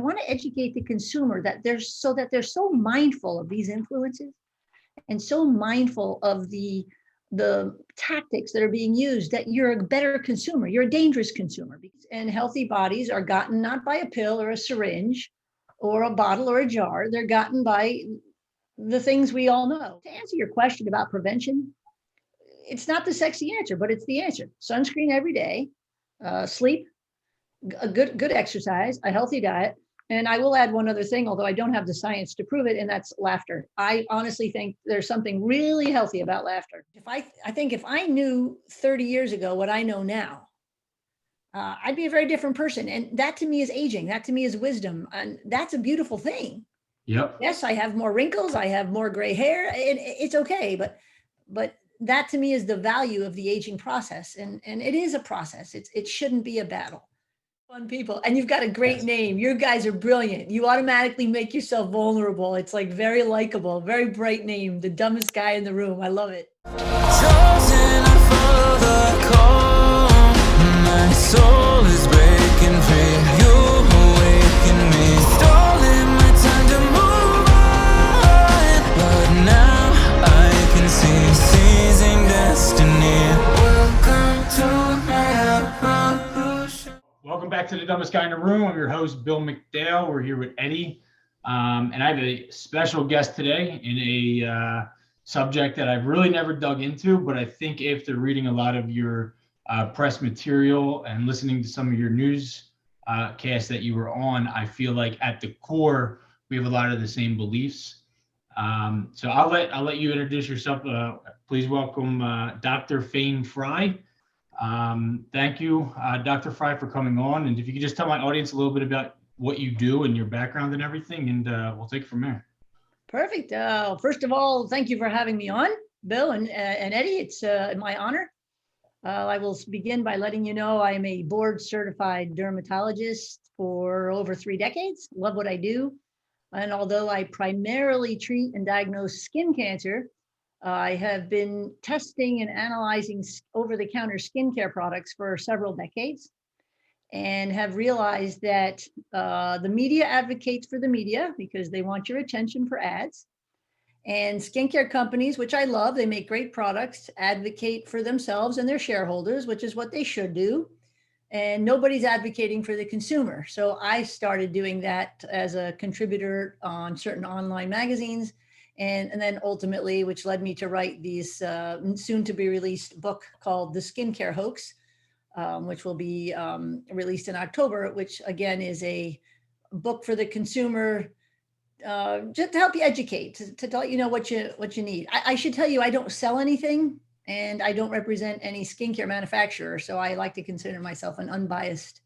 want to educate the consumer that they're so mindful of these influences and so mindful of the tactics that are being used that you're a better consumer. You're a dangerous consumer. And healthy bodies are gotten not by a pill or a syringe or a bottle or a jar. They're gotten by the things we all know. To answer your question about prevention, it's not the sexy answer, but it's the answer. Sunscreen every day, sleep, a good exercise, a healthy diet. And I will add one other thing, although I don't have the science to prove it, and that's laughter. I honestly think there's something really healthy about laughter. I think if I knew 30 years ago what I know now, I'd be a very different person. And that to me is aging. That to me is wisdom. And that's a beautiful thing. Yep. Yes, I have more wrinkles. I have more gray hair. It's okay. But that to me is the value of the aging process. And it is a process. It shouldn't be a battle. Fun people. And you've got a great name. You guys are brilliant. You automatically make yourself vulnerable. It's like very likable, very bright name. The dumbest guy in the room. I love it. My soul is breaking free. You awaken me. Stolen my time to move on, but now I can see seizing destiny. Welcome to my evolution. Welcome back to The Dumbest Guy in the Room. I'm your host, Bill McDale. We're here with Eddie. And I have a special guest today in a subject that I've really never dug into, but I think after reading a lot of your press material and listening to some of your news casts that you were on, I feel like at the core, we have a lot of the same beliefs. So I'll let you introduce yourself. Please welcome Dr. Fayne Frey. Thank you, Dr. Frey, for coming on. And if you could just tell my audience a little bit about what you do and your background and everything, and we'll take it from there. Perfect. First of all, thank you for having me on, Bill and Eddie. It's my honor. I will begin by letting you know I am a board certified dermatologist for over 3 decades. Love what I do. And although I primarily treat and diagnose skin cancer, I have been testing and analyzing over-the-counter skincare products for several decades and have realized that the media advocates for the media because they want your attention for ads. And skincare companies, which I love, they make great products, advocate for themselves and their shareholders, which is what they should do. And nobody's advocating for the consumer. So I started doing that as a contributor on certain online magazines. And then ultimately, which led me to write these soon to be released book called The Skincare Hoax, which will be released in October, which again is a book for the consumer, just to help you educate, to let you know what you need. I should tell you, I don't sell anything and I don't represent any skincare manufacturer. So I like to consider myself an unbiased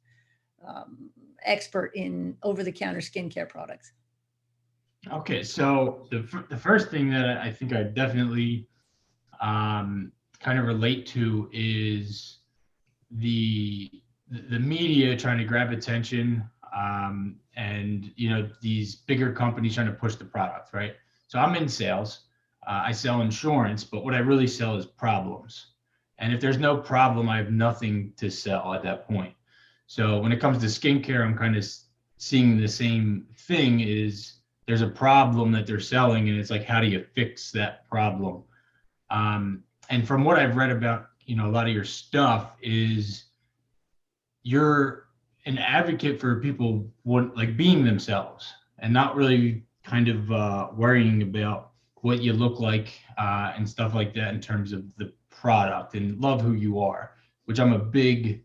expert in over-the-counter skincare products. Okay, so the first thing that I think I definitely kind of relate to is the media trying to grab attention, and these bigger companies trying to push the product, right? So I'm in sales. I sell insurance, but what I really sell is problems. And if there's no problem, I have nothing to sell at that point. So when it comes to skincare, I'm kind of seeing the same thing. Is there's a problem that they're selling, and it's like, how do you fix that problem? And from what I've read about, a lot of your stuff is you're an advocate for people being themselves and not really kind of worrying about what you look like and stuff like that in terms of the product, and love who you are, which I'm a big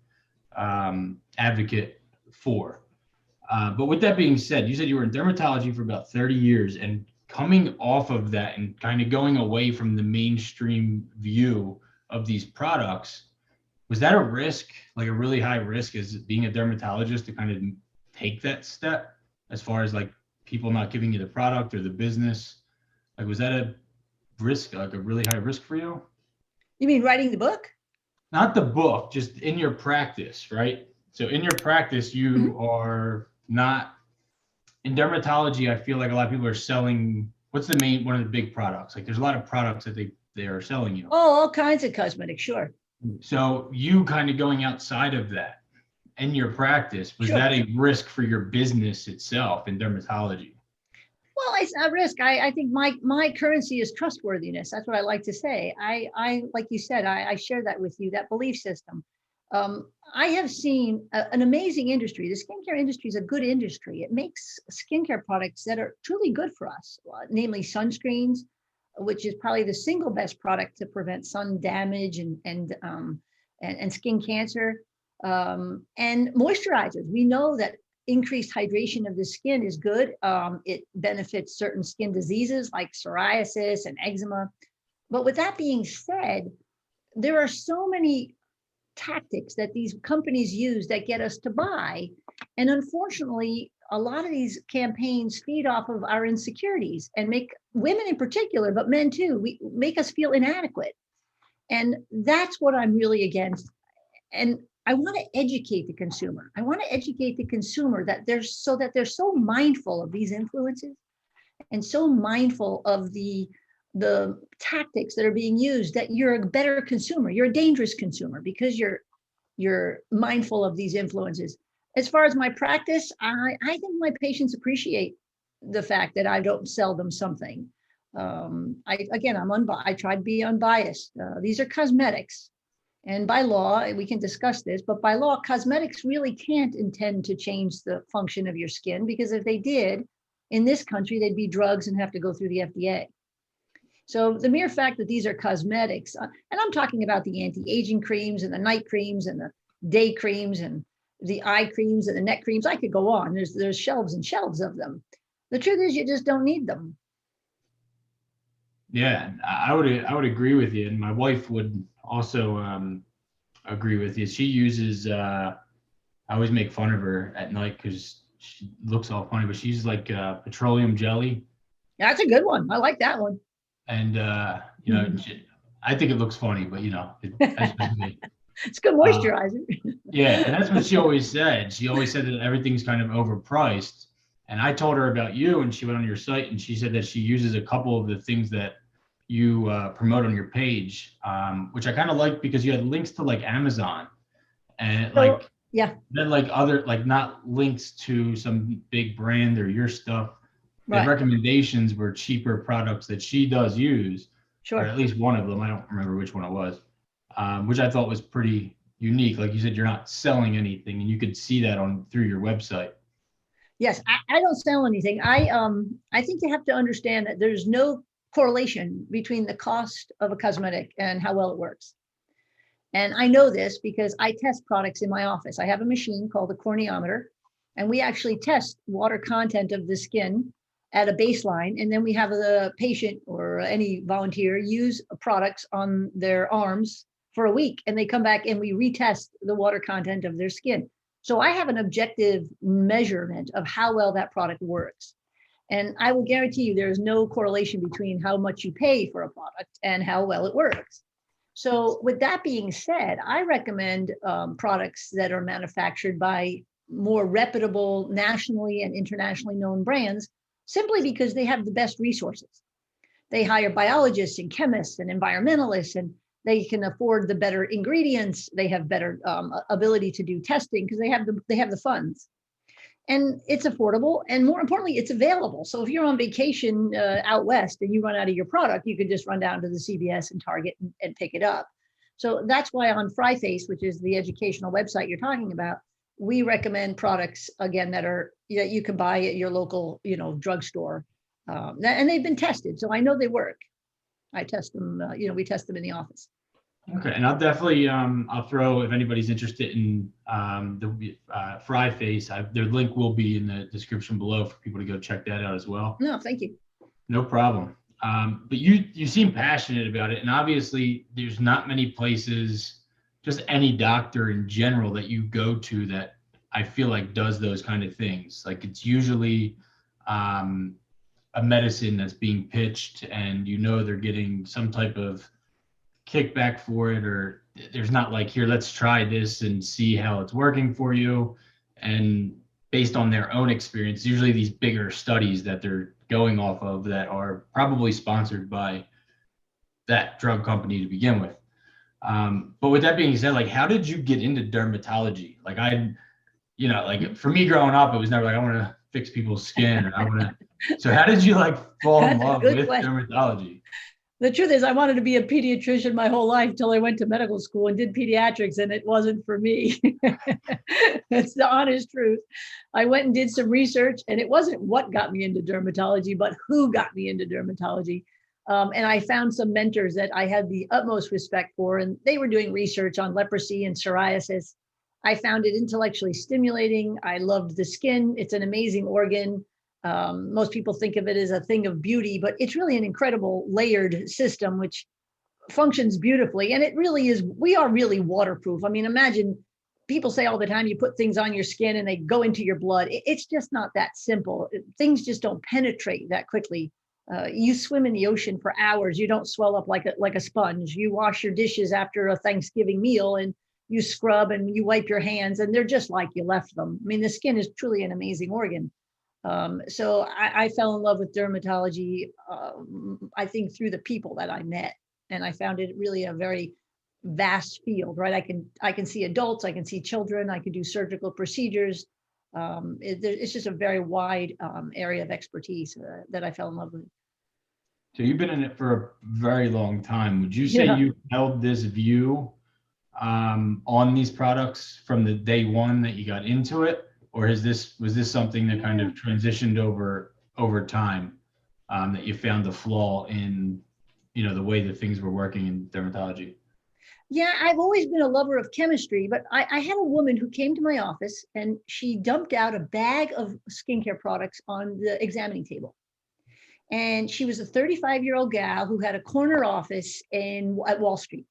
advocate for. But with that being said, you said you were in dermatology for about 30 years, and coming off of that and kind of going away from the mainstream view of these products, was that a risk, like a really high risk as being a dermatologist to kind of take that step as far as like people not giving you the product or the business? Like, was that a risk, like a really high risk for you? You mean writing the book? Not the book, just in your practice, right? So in your practice, you are not in dermatology. I feel like a lot of people are selling, what's one of the big products? Like there's a lot of products that they are selling you. Oh, all kinds of cosmetics, sure. So you kind of going outside of that and your practice, was Sure. that a risk for your business itself in dermatology? Well, it's a risk. I think my currency is trustworthiness. That's what I like to say. I like you said, I share that with you, that belief system. I have seen an amazing industry. The skincare industry is a good industry. It makes skincare products that are truly good for us, namely sunscreens, which is probably the single best product to prevent sun damage and skin cancer, and moisturizers. We know that increased hydration of the skin is good. It benefits certain skin diseases like psoriasis and eczema. But with that being said, there are so many tactics that these companies use that get us to buy. And unfortunately, a lot of these campaigns feed off of our insecurities and make women in particular, but men too, we make us feel inadequate. And that's what I'm really against. And I want to educate the consumer. I want to educate the consumer that they're so mindful of these influences and so mindful of the tactics that are being used, that you're a better consumer. You're a dangerous consumer because you're mindful of these influences. As far as my practice, I think my patients appreciate the fact that I don't sell them something. I try to be unbiased. These are cosmetics. And by law, we can discuss this, but by law, cosmetics really can't intend to change the function of your skin, because if they did, in this country, they'd be drugs and have to go through the FDA. So the mere fact that these are cosmetics, and I'm talking about the anti-aging creams and the night creams and the day creams and the eye creams and the neck creams, I could go on. There's shelves and shelves of them. The truth is, you just don't need them. Yeah, I would agree with you, and my wife would also agree with you. She uses I always make fun of her at night because she looks all funny, but she uses like petroleum jelly. That's a good one. I like that one. And I think it looks funny, but that's just me. It's good moisturizer. Yeah, and that's what she always said. She always said that everything's kind of overpriced. And I told her about you, and she went on your site, and she said that she uses a couple of the things that you promote on your page, which I kind of like because you had links to like Amazon and then like other, like not links to some big brand or your stuff. The recommendations were cheaper products that she does use, or at least one of them. I don't remember which one it was, which I thought was pretty unique. Like you said, you're not selling anything, and you could see that through your website. Yes, I don't sell anything. I think you have to understand that there's no correlation between the cost of a cosmetic and how well it works. And I know this because I test products in my office. I have a machine called a corneometer, and we actually test water content of the skin at a baseline. And then we have the patient or any volunteer use products on their arms for a week, and they come back and we retest the water content of their skin. So I have an objective measurement of how well that product works. And I will guarantee you there is no correlation between how much you pay for a product and how well it works. So with that being said, I recommend products that are manufactured by more reputable, nationally and internationally known brands, simply because they have the best resources. They hire biologists and chemists and environmentalists, and they can afford the better ingredients. They have better ability to do testing because they have the funds. And it's affordable, and more importantly, it's available. So if you're on vacation out west and you run out of your product, you could just run down to the CVS and Target and pick it up. So that's why on Freyface, which is the educational website you're talking about, we recommend products, again, that you can buy at your local drugstore, and they've been tested, so I know they work. I test them. We test them in the office. Okay, and I'll definitely I'll throw, if anybody's interested in the Freyface, their link will be in the description below for people to go check that out as well. No, thank you. No problem. But you seem passionate about it, and obviously there's not many places, just any doctor in general that you go to that I feel like does those kind of things. Like it's usually a medicine that's being pitched, and they're getting some type of kickback for it, or there's not like, here, let's try this and see how it's working for you. And based on their own experience, usually these bigger studies that they're going off of that are probably sponsored by that drug company to begin with. But with that being said, like, how did you get into dermatology? Like you know, like for me growing up, it was never like, I want to fix people's skin. Or I want to. So how did you like fall in love Good with question. dermatology? The truth is, I wanted to be a pediatrician my whole life till I went to medical school and did pediatrics, and it wasn't for me. It's the honest truth. I went and did some research, and it wasn't what got me into dermatology, but who got me into dermatology. And I found some mentors that I had the utmost respect for, and they were doing research on leprosy and psoriasis. I found it intellectually stimulating. I loved the skin. It's an amazing organ. Most people think of it as a thing of beauty, but it's really an incredible layered system which functions beautifully. And it really is, we are really waterproof. I mean, imagine people say all the time you put things on your skin and they go into your blood. It's just not that simple. Things just don't penetrate that quickly. You swim in the ocean for hours. You don't swell up like a sponge. You wash your dishes after a Thanksgiving meal and you scrub and you wipe your hands and they're just like you left them. I mean, the skin is truly an amazing organ. So I fell in love with dermatology, I think through the people that I met, and I found it really a very vast field, right? I can see adults, I can see children, I can do surgical procedures. It's just a very wide area of expertise that I fell in love with. So you've been in it for a very long time. Would you say Yeah. you held this view on these products from the day one that you got into it? Or was this something that kind of transitioned over time, that you found the flaw in, you know, the way that things were working in dermatology? Yeah, I've always been a lover of chemistry, but I had a woman who came to my office and she dumped out a bag of skincare products on the examining table. And she was a 35-year-old gal who had a corner office at Wall Street.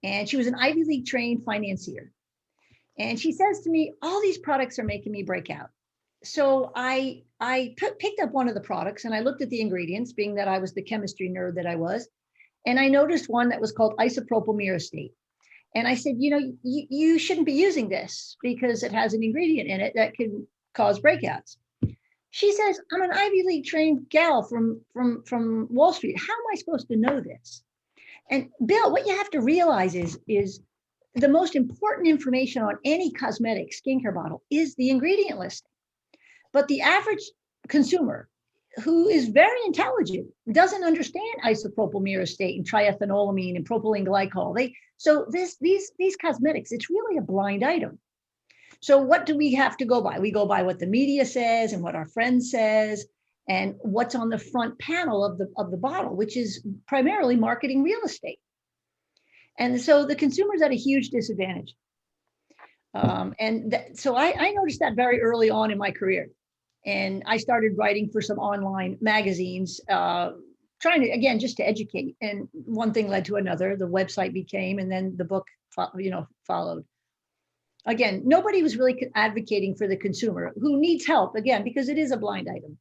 And she was an Ivy League trained financier. And she says to me, all these products are making me break out. So I picked up one of the products and I looked at the ingredients, being that I was the chemistry nerd that I was. And I noticed one that was called isopropyl myristate. And I said, you know, you shouldn't be using this because it has an ingredient in it that can cause breakouts. She says, I'm an Ivy League trained gal from Wall Street. How am I supposed to know this? And Bill, what you have to realize is the most important information on any cosmetic skincare bottle is the ingredient listing. But the average consumer who is very intelligent doesn't understand isopropyl myristate and triethanolamine and propylene glycol. These cosmetics, it's really a blind item. So what do we have to go by? We go by what the media says and what our friends says and what's on the front panel of the bottle, which is primarily marketing real estate. And so the consumer's at a huge disadvantage. So I noticed that very early on in my career. And I started writing for some online magazines, trying to, again, just to educate. And one thing led to another. The website became, and then the book, followed. Again, nobody was really advocating for the consumer who needs help, again, because it is a blind item.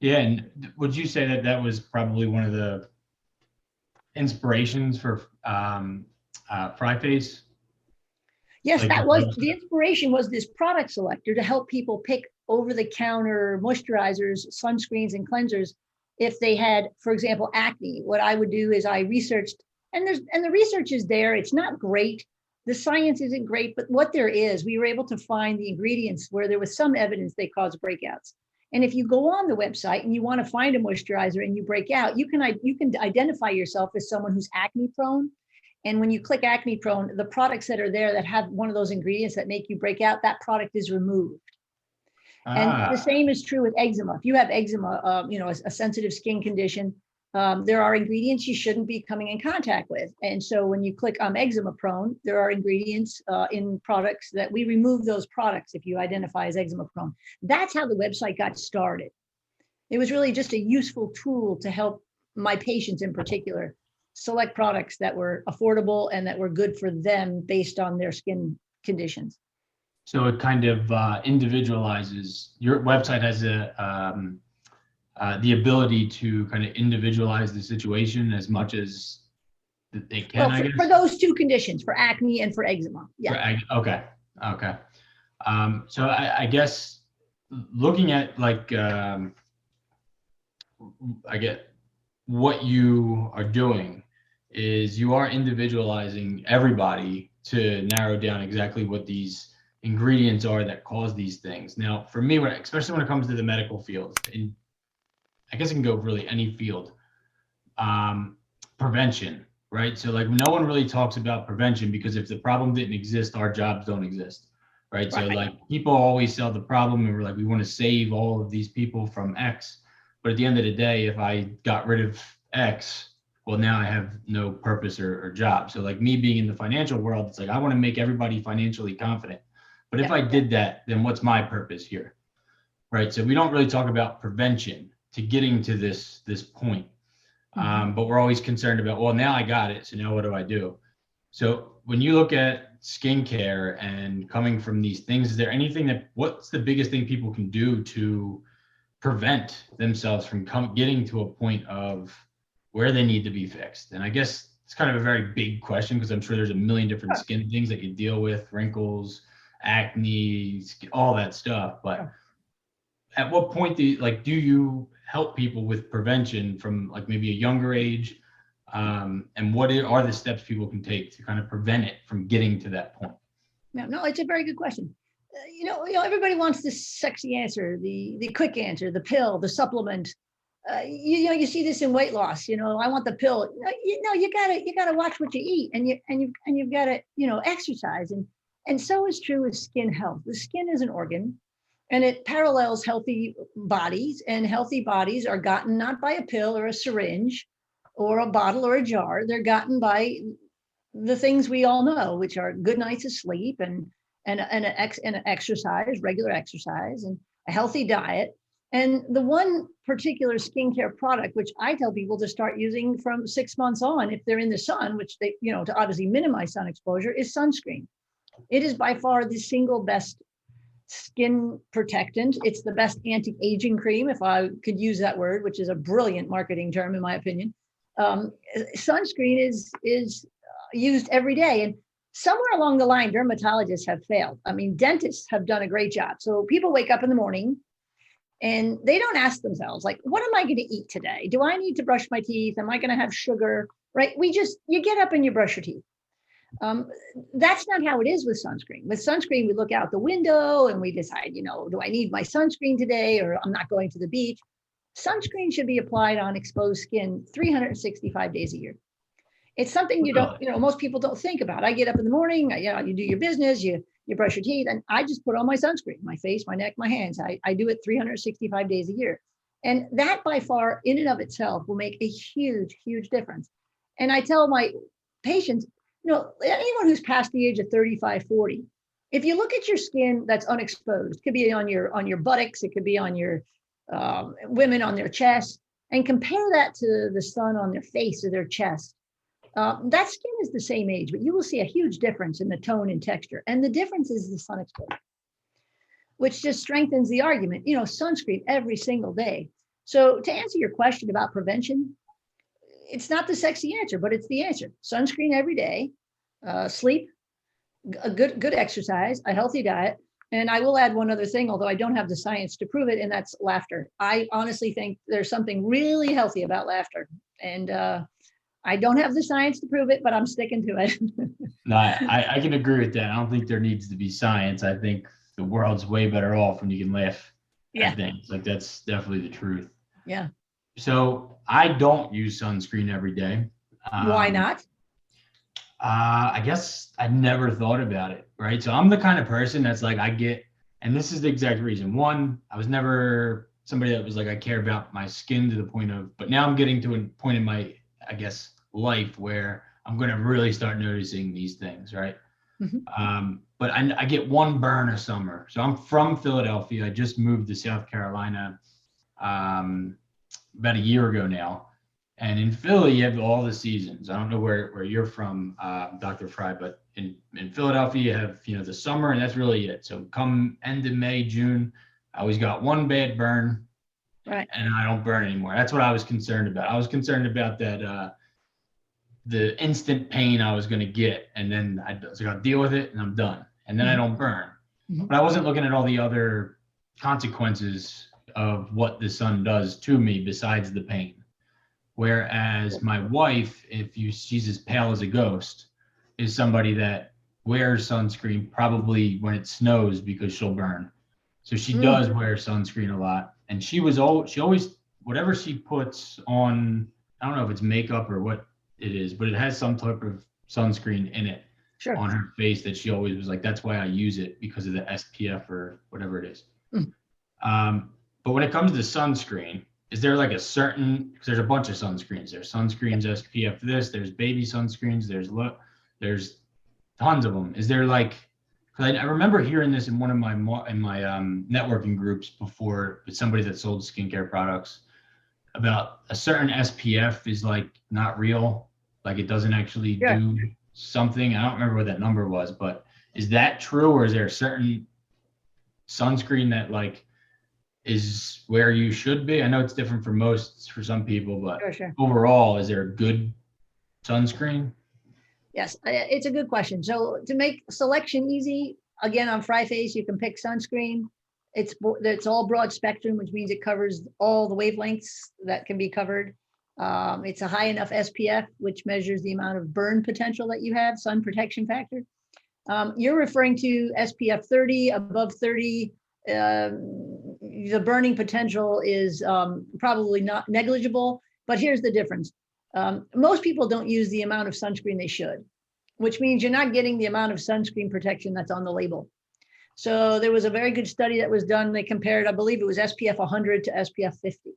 Yeah, and would you say that that was probably one of the inspirations for Freyface? Yes, Like that was the inspiration, was this product selector to help people pick over-the-counter moisturizers, sunscreens, and cleansers if they had, for example, acne. What I would do is I researched, and the research is there. It's not great. The science isn't great, but what there is, we were able to find the ingredients where there was some evidence they cause breakouts. And if you go on the website and you want to find a moisturizer and you break out, you can identify yourself as someone who's acne prone. And when you click acne prone, the products that are there that have one of those ingredients that make you break out, that product is removed. And the same is true with eczema. If you have eczema, a sensitive skin condition, there are ingredients you shouldn't be coming in contact with. And so when you click I'm eczema prone, there are ingredients in products that we remove those products if you identify as eczema prone. That's how the website got started. It was really just a useful tool to help my patients in particular select products that were affordable and that were good for them based on their skin conditions. So it kind of individualizes. Your website has the ability to kind of individualize the situation as much as they can. Well, for those two conditions, for acne and for eczema. Yeah. Okay. So I guess looking at like I get what you are doing is you are individualizing everybody to narrow down exactly what these ingredients are that cause these things. Now, for me, especially when it comes to the medical field, and I guess it can go really any field, prevention, right? So like no one really talks about prevention because if the problem didn't exist, our jobs don't exist, right? So like people always sell the problem and we're like, we want to save all of these people from X. But at the end of the day, if I got rid of X, well, now I have no purpose or job. So like me being in the financial world, it's like, I want to make everybody financially confident. But if I did that, then what's my purpose here, right? So we don't really talk about prevention to getting to this point. But we're always concerned about, well, now I got it. So now what do I do? So when you look at skincare and coming from these things, is there anything what's the biggest thing people can do to prevent themselves from getting to a point of where they need to be fixed? And I guess it's kind of a very big question because I'm sure there's a million different skin things that you deal with, wrinkles, acne, all that stuff. But at what point do you help people with prevention from like maybe a younger age? And what are the steps people can take to kind of prevent it from getting to that point? No, it's a very good question. Everybody wants this sexy answer, the quick answer, the pill, the supplement. You see this in weight loss. I want the pill. You gotta watch what you eat, and you've got to exercise, and so is true with skin health. The skin is an organ, and it parallels healthy bodies, and healthy bodies are gotten not by a pill or a syringe or a bottle or a jar. They're gotten by the things we all know, which are good nights of sleep and exercise, regular exercise, and a healthy diet. And the one particular skincare product, which I tell people to start using from 6 months on, if they're in the sun, which they, to obviously minimize sun exposure, is sunscreen. It is by far the single best skin protectant. It's the best anti-aging cream, if I could use that word, which is a brilliant marketing term, in my opinion. Sunscreen is used every day. And somewhere along the line, dermatologists have failed. I mean, dentists have done a great job. So people wake up in the morning and they don't ask themselves, like, what am I going to eat today? Do I need to brush my teeth? Am I going to have sugar? Right? You get up and you brush your teeth. That's not how it is with sunscreen. With sunscreen, we look out the window and we decide, do I need my sunscreen today, or I'm not going to the beach? Sunscreen should be applied on exposed skin 365 days a year. It's something most people don't think about. I get up in the morning, you do your business, you brush your teeth, and I just put on my sunscreen, my face, my neck, my hands. I do it 365 days a year. And that by far in and of itself will make a huge, huge difference. And I tell my patients, anyone who's past the age of 35, 40, if you look at your skin that's unexposed, it could be on your buttocks, it could be on your women on their chest, and compare that to the sun on their face or their chest. That skin is the same age, but you will see a huge difference in the tone and texture. And the difference is the sun exposure, which just strengthens the argument, sunscreen every single day. So to answer your question about prevention, it's not the sexy answer, but it's the answer. Sunscreen every day, sleep, a good exercise, a healthy diet. And I will add one other thing, although I don't have the science to prove it, and that's laughter. I honestly think there's something really healthy about laughter. And I don't have the science to prove it, but I'm sticking to it. No, I can agree with that. I don't think there needs to be science. I think the world's way better off when you can laugh at things. Like, that's definitely the truth. Yeah. So I don't use sunscreen every day. Why not? I guess I never thought about it, right? So I'm the kind of person that's like, and this is the exact reason. One, I was never somebody that was like, I care about my skin to the point of, but now I'm getting to a point in my, I guess, life where I'm going to really start noticing these things, right? Mm-hmm. But I get one burn a summer. So I'm from Philadelphia. I just moved to South Carolina about a year ago now. And in Philly, you have all the seasons. I don't know where you're from, Dr. Frey, but in Philadelphia, you have, the summer, and that's really it. So come end of May, June, I always got one bad burn, right? And I don't burn anymore. That's what I was concerned about. I was concerned about that, the instant pain I was going to get, and then I was going to deal with it, and I'm done. And then I don't burn. Mm-hmm. But I wasn't looking at all the other consequences of what the sun does to me besides the pain. Whereas my wife, she's as pale as a ghost, is somebody that wears sunscreen probably when it snows because she'll burn. So she does wear sunscreen a lot. And she always, whatever she puts on, I don't know if it's makeup or what it is, but it has some type of sunscreen in it on her face that she always was like, that's why I use it, because of the SPF or whatever it is. But when it comes to sunscreen, is there like a certain, because there's a bunch of sunscreens. There's sunscreens SPF this, there's baby sunscreens, there's tons of them. Is there like, because I remember hearing this in one of my networking groups before with somebody that sold skincare products, about a certain SPF is like not real, like it doesn't actually do something. I don't remember what that number was, but is that true, or is there a certain sunscreen that like is where you should be? I know it's different for some people, but overall, is there a good sunscreen? Yes, it's a good question. So to make selection easy, again, on Frey Face, you can pick sunscreen. It's all broad spectrum, which means it covers all the wavelengths that can be covered. It's a high enough SPF, which measures the amount of burn potential that you have, sun protection factor. You're referring to SPF 30, above 30. The burning potential is probably not negligible, but here's the difference. Most people don't use the amount of sunscreen they should, which means you're not getting the amount of sunscreen protection that's on the label. So there was a very good study that was done. They compared, I believe it was SPF 100 to SPF 50.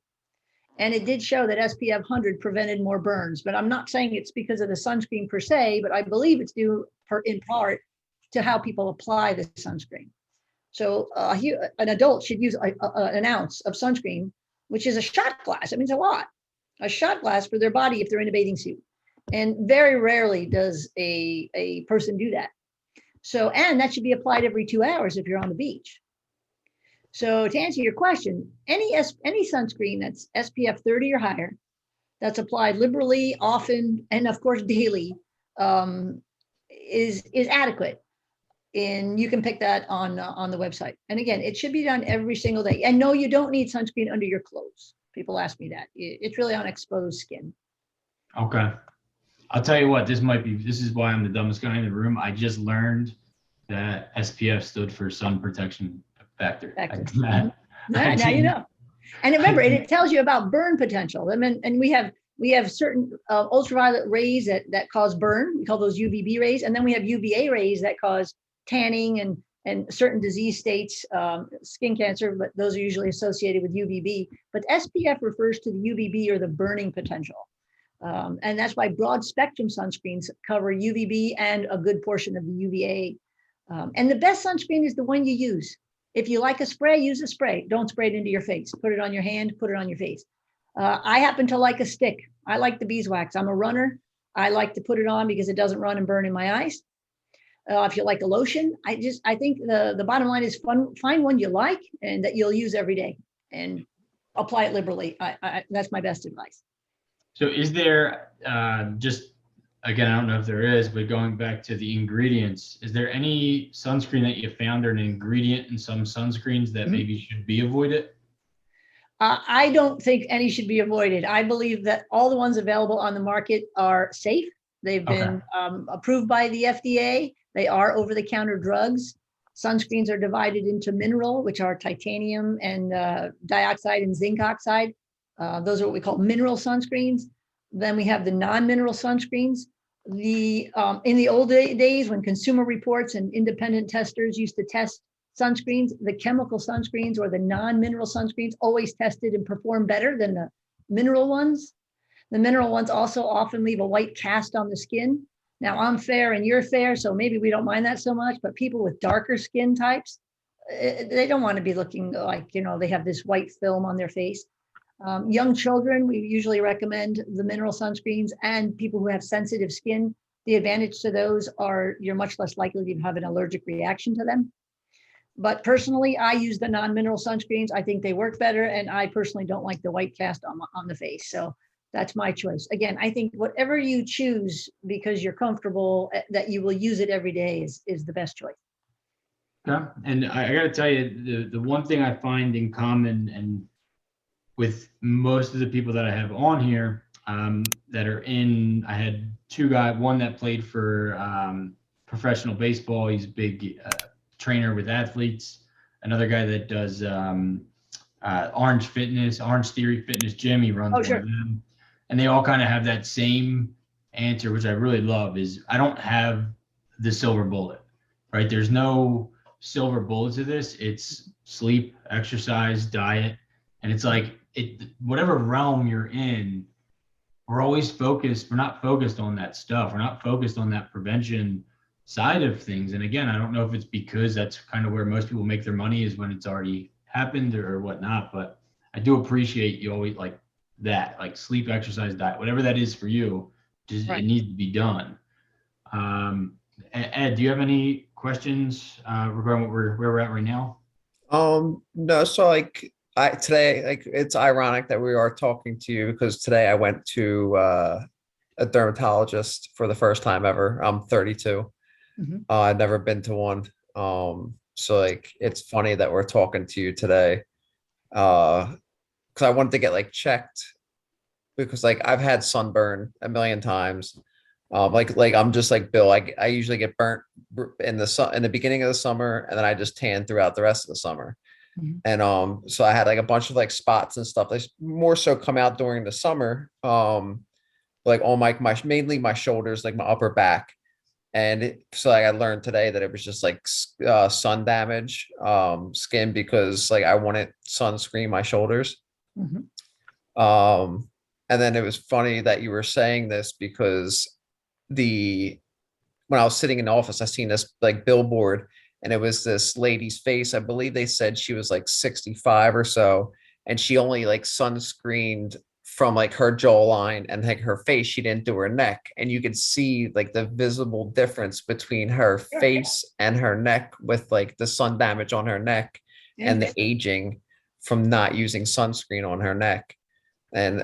And it did show that SPF 100 prevented more burns, but I'm not saying it's because of the sunscreen per se, but I believe it's due in part to how people apply the sunscreen. So an adult should use an ounce of sunscreen, which is a shot glass. It means a lot. A shot glass for their body if they're in a bathing suit. And very rarely does a person do that. So, and that should be applied every 2 hours if you're on the beach. So to answer your question, any sunscreen that's SPF 30 or higher, that's applied liberally, often, and of course daily, is adequate. And you can pick that on the website. And again, it should be done every single day. And no, you don't need sunscreen under your clothes. People ask me that. It's really on exposed skin. Okay. I'll tell you what, this is why I'm the dumbest guy in the room. I just learned that SPF stood for sun protection factor. Now you know. And remember, it tells you about burn potential. And we have certain ultraviolet rays that cause burn. We call those UVB rays. And then we have UVA rays that cause tanning and certain disease states, skin cancer, but those are usually associated with UVB. But SPF refers to the UVB or the burning potential. And that's why broad spectrum sunscreens cover UVB and a good portion of the UVA. And the best sunscreen is the one you use. If you like a spray, use a spray. Don't spray it into your face. Put it on your hand, put it on your face. I happen to like a stick. I like the beeswax. I'm a runner. I like to put it on because it doesn't run and burn in my eyes. If you like a lotion, I think the bottom line is find one you like and that you'll use every day and apply it liberally. That's my best advice. So is there, just, again, I don't know if there is, but going back to the ingredients, is there any sunscreen that you found or an ingredient in some sunscreens that maybe should be avoided? I don't think any should be avoided. I believe that all the ones available on the market are safe. They've been approved by the FDA. They are over-the-counter drugs. Sunscreens are divided into mineral, which are titanium and dioxide and zinc oxide. Those are what we call mineral sunscreens. Then we have the non-mineral sunscreens. In the old days, when Consumer Reports and independent testers used to test sunscreens, the chemical sunscreens or the non-mineral sunscreens always tested and performed better than the mineral ones. The mineral ones also often leave a white cast on the skin. Now I'm fair and you're fair, so maybe we don't mind that so much, but people with darker skin types, they don't want to be looking like, they have this white film on their face. Young children, we usually recommend the mineral sunscreens, and people who have sensitive skin. The advantage to those are you're much less likely to have an allergic reaction to them. But personally, I use the non-mineral sunscreens. I think they work better, and I personally don't like the white cast on the face. So that's my choice. Again, I think whatever you choose because you're comfortable that you will use it every day is the best choice. Okay. And I got to tell you, the one thing I find in common and with most of the people that I have on here that are I had two guys, one that played for professional baseball. He's a big trainer with athletes. Another guy that does Orange Theory Fitness Gym. He runs Oh, one sure. of them. And they all kind of have that same answer, which I really love, is I don't have the silver bullet, right? There's no silver bullet to this. It's sleep, exercise, diet. And it's like, whatever realm you're in, we're not focused on that stuff. We're not focused on that prevention side of things. And again, I don't know if it's because that's kind of where most people make their money, is when it's already happened or whatnot, but I do appreciate you always like that, like sleep, exercise, diet, whatever that is for you, just Right. it needs to be done. Ed, do you have any questions regarding where we're at right now? No, so like today, like it's ironic that we are talking to you because today I went to a dermatologist for the first time ever. I'm 32. Mhm. I've never been to one. So like it's funny that we're talking to you today. Because I wanted to get like checked because like I've had sunburn a million times. Like I'm just like Bill. I usually get burnt in the sun in the beginning of the summer, and then I just tan throughout the rest of the summer. Mhm. And so I had like a bunch of like spots and stuff. They more so come out during the summer. Like on my mainly my shoulders, like my upper back. And so like I learned today that it was just like sun damage, skin, because like I wanted sunscreen my shoulders. Mhm. And then it was funny that you were saying this because when I was sitting in the office, I seen this like billboard, and it was this lady's face. I believe they said she was like 65 or so, and she only like sunscreened from like her jawline and like her face. She didn't do her neck, and you could see like the visible difference between her Sure. face and her neck with like the sun damage on her neck and the Yeah. aging from not using sunscreen on her neck. And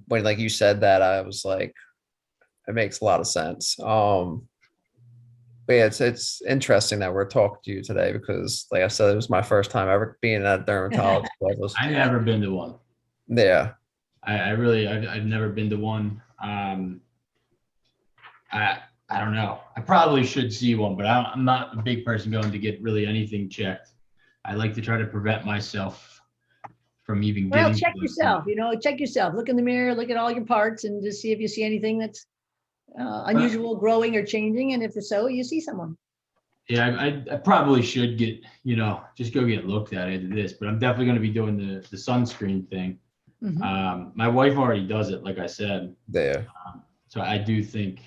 when like you said that, I was like, it makes a lot of sense. But yeah, it's interesting that we're talking to you today because, like I said, it was my first time ever being at a dermatologist office. I never been to one. Yeah, I've never been to one. I don't know. I probably should see one, but I'm not a big person going to get really anything checked. I like to try to prevent myself from even Well, getting to check those yourself, things. check yourself. Look in the mirror, look at all your parts and just see if you see anything that's unusual, growing or changing. And if so, you see someone. Yeah, I probably should get, just go get looked at into this, but I'm definitely going to be doing the sunscreen thing. Mhm. My wife already does it, like I said. there. So I do think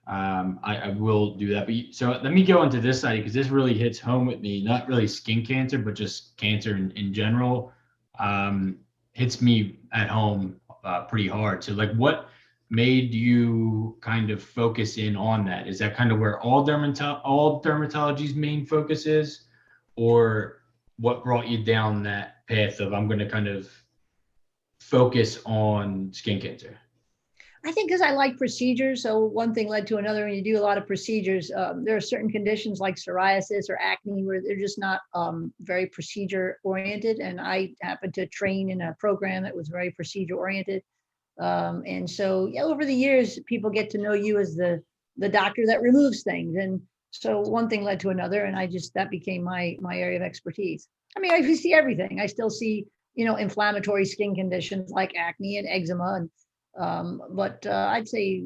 I will do that. But so let me go into this side because this really hits home with me. Not really skin cancer, but just cancer in general. Hits me at home pretty hard. So like, what made you kind of focus in on that? Is that kind of where all dermatology's main focus is, or what brought you down that path of I'm going to kind of focus on skin cancer? I think because I like procedures. So one thing led to another. When you do a lot of procedures, there are certain conditions like psoriasis or acne where they're just not very procedure oriented. And I happened to train in a program that was very procedure oriented. And so yeah, over the years, people get to know you as the doctor that removes things. And so one thing led to another, and that became my area of expertise. I mean, I see everything. I still see, inflammatory skin conditions like acne and eczema, but I'd say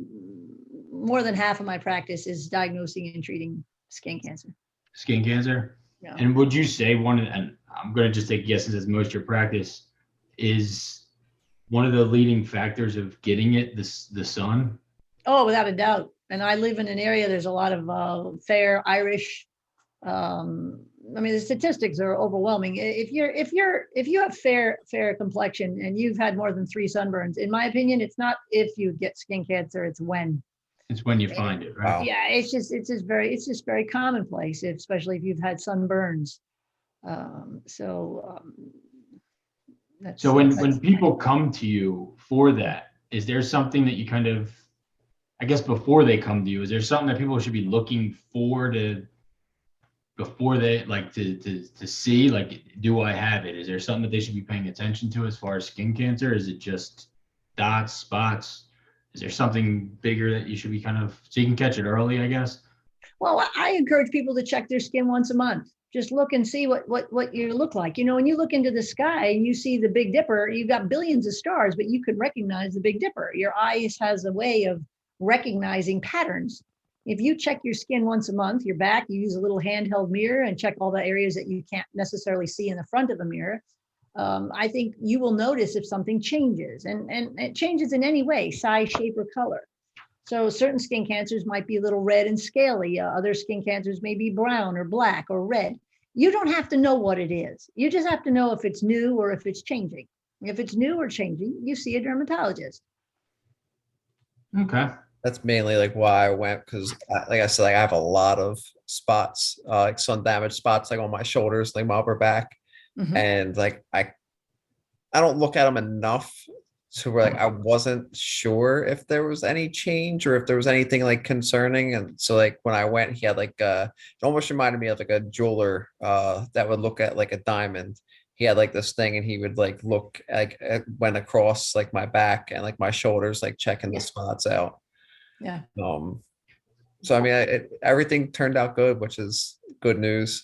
more than half of my practice is diagnosing and treating skin cancer. Skin cancer? Yeah. And would you say and I'm going to just take guesses as most of your practice, is one of the leading factors of getting it the sun? Oh, without a doubt. And I live in an area, there's a lot of fair Irish. I mean, the statistics are overwhelming. If you have fair complexion and you've had more than 3 sunburns, in my opinion, it's not if you get skin cancer, it's when. It's when you find it, right? Wow. Yeah, it's just very commonplace, especially if you've had sunburns. That's So when people come to you for that, is there something that you kind of, I guess before they come to you, is there something that people should be looking for before they like to see, like, do I have it? Is there something that they should be paying attention to as far as skin cancer? Is it just dots, spots? Is there something bigger that you should be so you can catch it early, I guess? Well, I encourage people to check their skin once a month. Just look and see what you look like. You know, when you look into the sky and you see the Big Dipper, you've got billions of stars, but you could recognize the Big Dipper. Your eyes has a way of recognizing patterns. If you check your skin once a month, your back, you use a little handheld mirror and check all the areas that you can't necessarily see in the front of the mirror. I think you will notice if something changes, and it changes in any way, size, shape, or color. So certain skin cancers might be a little red and scaly. Other skin cancers may be brown or black or red. You don't have to know what it is. You just have to know if it's new or if it's changing. If it's new or changing, you see a dermatologist. Okay. That's mainly like why I went, because like I said, like I have a lot of spots, like sun damage spots, like on my shoulders, like my upper back, and like I don't look at them enough to where like I wasn't sure if there was any change or if there was anything like concerning. And so like when I went, he had like it almost reminded me of like a jeweler that would look at like a diamond. He had like this thing and he would like look like went across like my back and like my shoulders, like checking the spots out. Yeah. So I mean, everything turned out good, which is good news.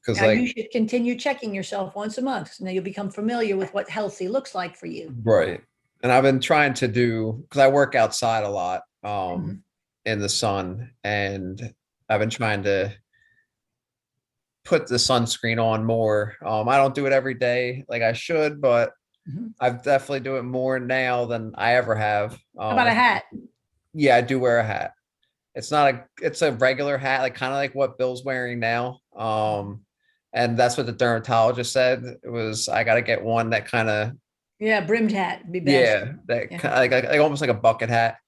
Because Now like you should continue checking yourself once a month. So now you'll become familiar with what healthy looks like for you. right, and I've been trying to do, because I work outside a lot in the sun, and I've been trying to put the sunscreen on more. I don't do it every day like I should, but I definitely do it more now than I ever have. How about a hat? Yeah, I do wear a hat. It's a regular hat, like kind of like what Bill's wearing now. And that's what the dermatologist said. It was, I got to get one that kind of, Yeah, brimmed hat would be best. yeah, that like almost like a bucket hat.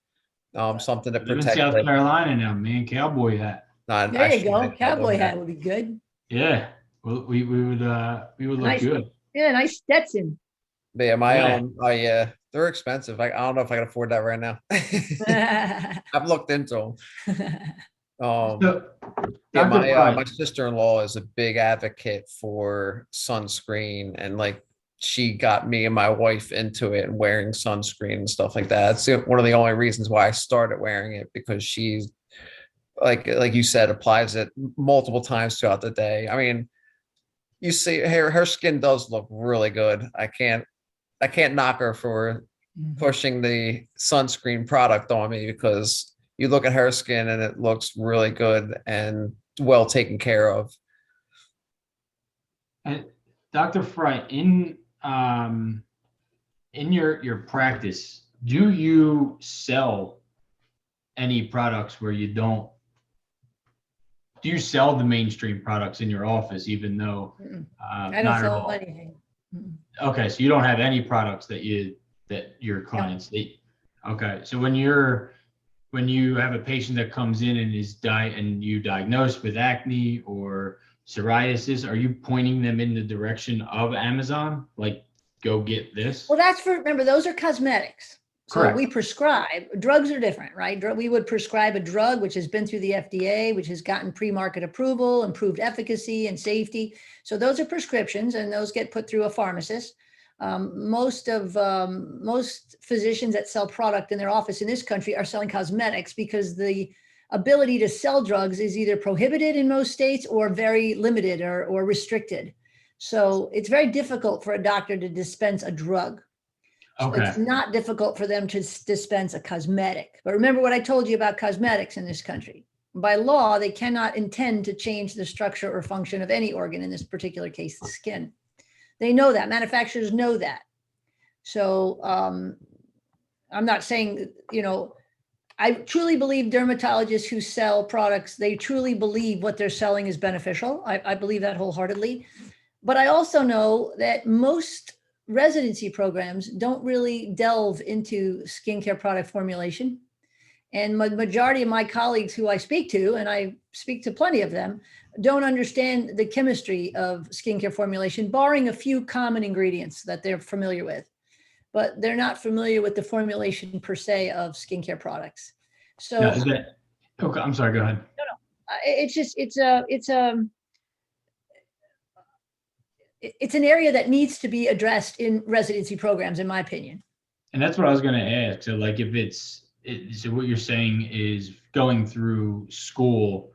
Something to Live in protect. South Like, Carolina now, man. Cowboy hat. not, There I you should go. make Cowboy hat would be good. Yeah. Well, we would look Nice. good. Yeah, nice Stetson. But yeah, my Yeah. own. Oh yeah, they're expensive. Like, I don't know if I can afford that right now. I've looked into them. So, Yeah, Dr. my Frey, sister-in-law is a big advocate for sunscreen, and like she got me and my wife into it and wearing sunscreen and stuff like that. That's one of the only reasons why I started wearing it, because she's like you said, applies it multiple times throughout the day. I mean, you see her skin does look really good. I can't knock her for pushing the sunscreen product on me, because you look at her skin and it looks really good and well taken care of. and Dr. Frey, in your practice, do you sell any products where you don't? Do you sell the mainstream products in your office, even though I don't not at sell all? anything. Okay, so you don't have any products that your clients need. Okay, so when you have a patient that comes in and and you diagnose with acne or psoriasis, are you pointing them in the direction of Amazon? Like, go get this? Well, remember, those are cosmetics. So Correct. we prescribe, drugs are different, right? We would prescribe a drug which has been through the FDA, which has gotten pre-market approval, improved efficacy and safety. So those are prescriptions and those get put through a pharmacist. Most physicians that sell product in their office in this country are selling cosmetics, because the ability to sell drugs is either prohibited in most states or very limited or restricted. So it's very difficult for a doctor to dispense a drug. Okay. It's not difficult for them to dispense a cosmetic. But remember what I told you about cosmetics in this country. By law, they cannot intend to change the structure or function of any organ, in this particular case, the skin. They know that. Manufacturers know that. So I'm not saying, I truly believe dermatologists who sell products, they truly believe what they're selling is beneficial. I believe that wholeheartedly. But I also know that most residency programs don't really delve into skincare product formulation. And majority of my colleagues who I speak to, and I speak to plenty of them, don't understand the chemistry of skincare formulation, barring a few common ingredients that they're familiar with. But they're not familiar with the formulation per se of skincare products. So Now, okay, I'm sorry, go ahead. It's an area that needs to be addressed in residency programs, in my opinion. And that's what I was going to ask. So, like, if it's so what you're saying is going through school,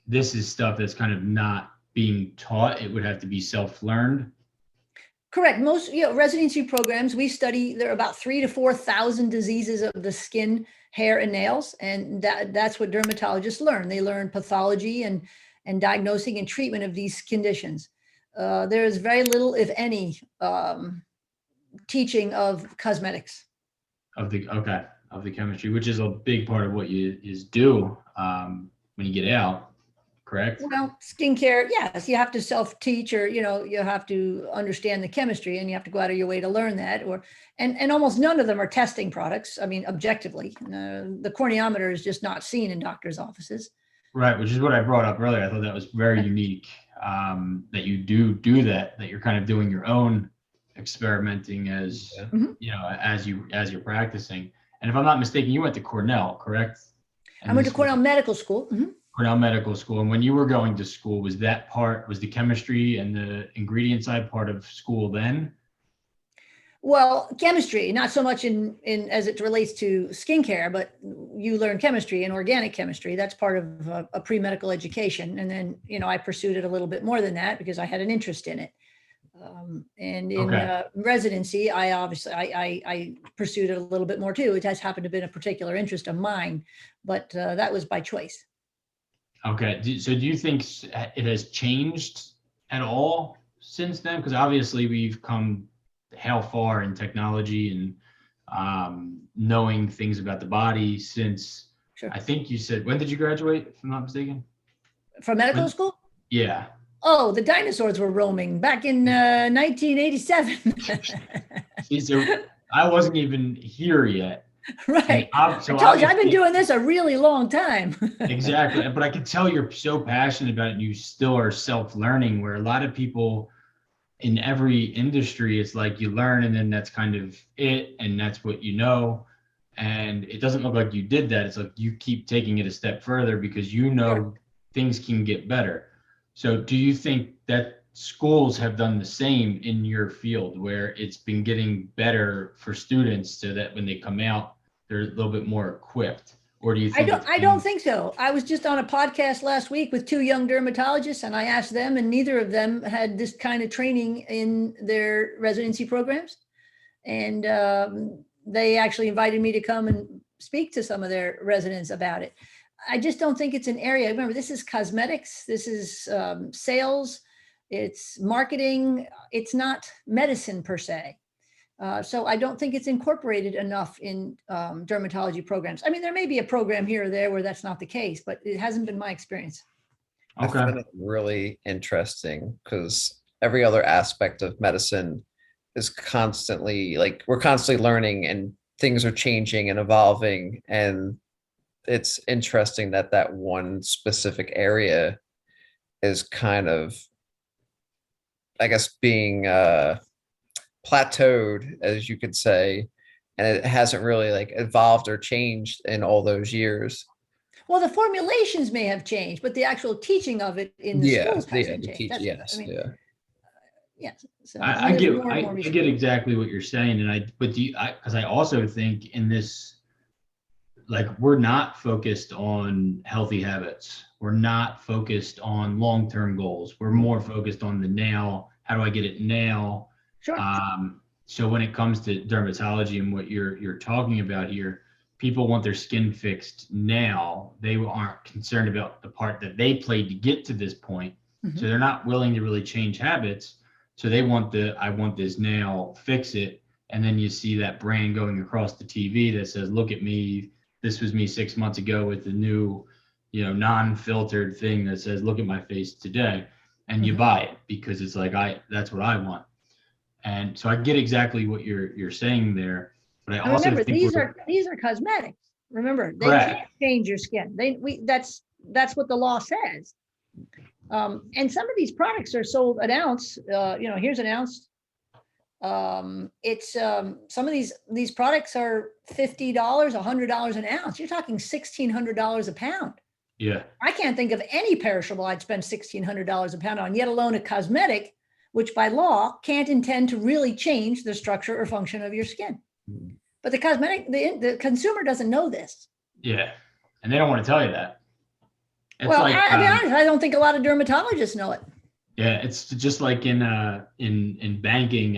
this is stuff that's kind of not being taught. It would have to be self-learned. Correct. Most residency programs, we study, there are about 3,000 to 4,000 diseases of the skin, hair, and nails. And that's what dermatologists learn. They learn pathology and diagnosing and treatment of these conditions. There is very little, if any, teaching of cosmetics. Of the chemistry, which is a big part of what you do when you get out, correct? Well, skincare, yes, you have to self-teach, or you have to understand the chemistry, and you have to go out of your way to learn that. And almost none of them are testing products. I mean, objectively, the corneometer is just not seen in doctors' offices. Right, which is what I brought up earlier. I thought that was very unique, that you do that you're kind of doing your own experimenting as as you're practicing. And if I'm not mistaken, you went to Cornell, correct? And I went to Cornell Medical School. Cornell Medical School. And when you were going to school, was the chemistry and the ingredient side part of school then? Well, chemistry, not so much in as it relates to skincare, but you learn chemistry and organic chemistry. That's part of a pre-medical education. And then, I pursued it a little bit more than that because I had an interest in it. And in residency, I pursued it a little bit more too. It has happened to be a particular interest of mine, but that was by choice. Okay. So do you think it has changed at all since then? Because obviously we've come how far in technology and knowing things about the body since, Sure. I think you said, when did you graduate, if I'm not mistaken? From medical school? Yeah. Oh, the dinosaurs were roaming back in 1987. See, so I wasn't even here yet. Right. I told you, I've been doing this a really long time. Exactly. But I can tell you're so passionate about it and you still are self-learning, where a lot of people in every industry, it's like you learn and then that's kind of it. And that's what you know. And it doesn't look like you did that. It's like you keep taking it a step further because Sure. things can get better. So do you think that schools have done the same in your field, where it's been getting better for students so that when they come out, they're a little bit more equipped? Or do you think I don't think so. I was just on a podcast last week with two young dermatologists, and I asked them, and neither of them had this kind of training in their residency programs. And they actually invited me to come and speak to some of their residents about it. I just don't think it's an area. Remember, this is cosmetics. This is sales. It's marketing. It's not medicine per se. So I don't think it's incorporated enough in dermatology programs. I mean, there may be a program here or there where that's not the case, but it hasn't been my experience. Okay. I find it really interesting because every other aspect of medicine is constantly, like, we're constantly learning and things are changing and evolving. And it's interesting that that one specific area is kind of, I guess, being plateaued, as you could say, and it hasn't really like evolved or changed in all those years. Well, the formulations may have changed, but the actual teaching of it in the schools hasn't changed. That's, yes. So I there's get more and more I research. get exactly what you're saying, and because I also think in this, like, we're not focused on healthy habits. We're not focused on long-term goals. We're more focused on the now. How do I get it now? Sure. So when it comes to dermatology and what you're talking about here, people want their skin fixed now. They aren't concerned about the part that they played to get to this point. Mhm. So they're not willing to really change habits. So they want I want this now, fix it. And then you see that brand going across the TV that says, look at me. This was me 6 months ago with the new, non-filtered thing that says, look at my face today. And you buy it because it's like, that's what I want. And so I get exactly what you're saying there. But I also remember, think these are cosmetics. Remember, they correct. can't change your skin. That's what the law says. And some of these products are sold an ounce. Here's an ounce. It's some of these products are $50, $100 an ounce. You're talking $1,600 a pound. Yeah. I can't think of any perishable I'd spend $1,600 a pound on, yet alone a cosmetic, which by law can't intend to really change the structure or function of your skin. But the consumer doesn't know this. Yeah. And they don't want to tell you that. It's Well, like, I'll be honest, I don't think a lot of dermatologists know it. yeah, it's just like in banking,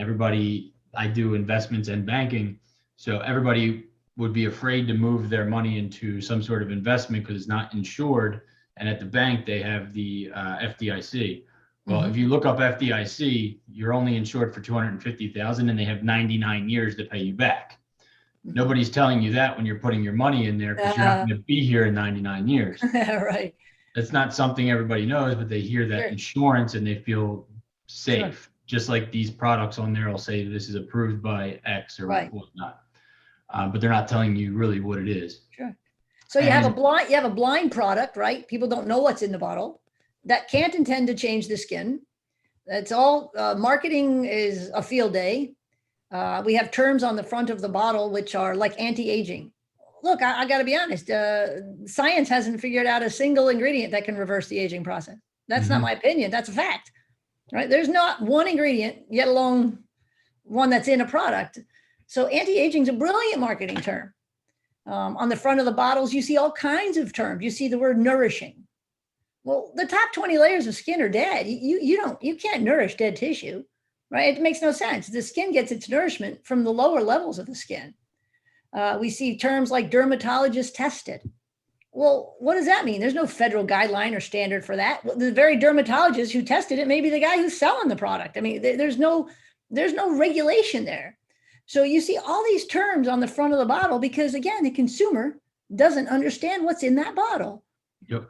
I do investments and banking. So everybody would be afraid to move their money into some sort of investment because it's not insured. And at the bank, they have the FDIC. Well, if you look up FDIC, you're only insured for 250,000 and they have 99 years to pay you back. Nobody's telling you that when you're putting your money in there because you're not going to be here in 99 years. Right. That's not something everybody knows, but they hear that Sure. insurance and they feel safe. Sure. Just like these products on there will say this is approved by X or Right. whatnot. But they're not telling you really what it is. Sure. So you have a blind product, right? People don't know what's in the bottle. That can't intend to change the skin. That's all. Marketing is a field day. We have terms on the front of the bottle which are like anti-aging. Look, I got to be honest. Science hasn't figured out a single ingredient that can reverse the aging process. That's not my opinion. That's a fact, right? There's not one ingredient, yet alone one that's in a product. So anti-aging is a brilliant marketing term. On the front of the bottles, you see all kinds of terms. You see the word nourishing. Well, the top 20 layers of skin are dead. You can't nourish dead tissue, right? It makes no sense. The skin gets its nourishment from the lower levels of the skin. We see terms like dermatologists tested. Well, what does that mean? There's no federal guideline or standard for that. Well, the very dermatologist who tested it may be the guy who's selling the product. I mean, there's no regulation there. So you see all these terms on the front of the bottle because, again, the consumer doesn't understand what's in that bottle. Yep.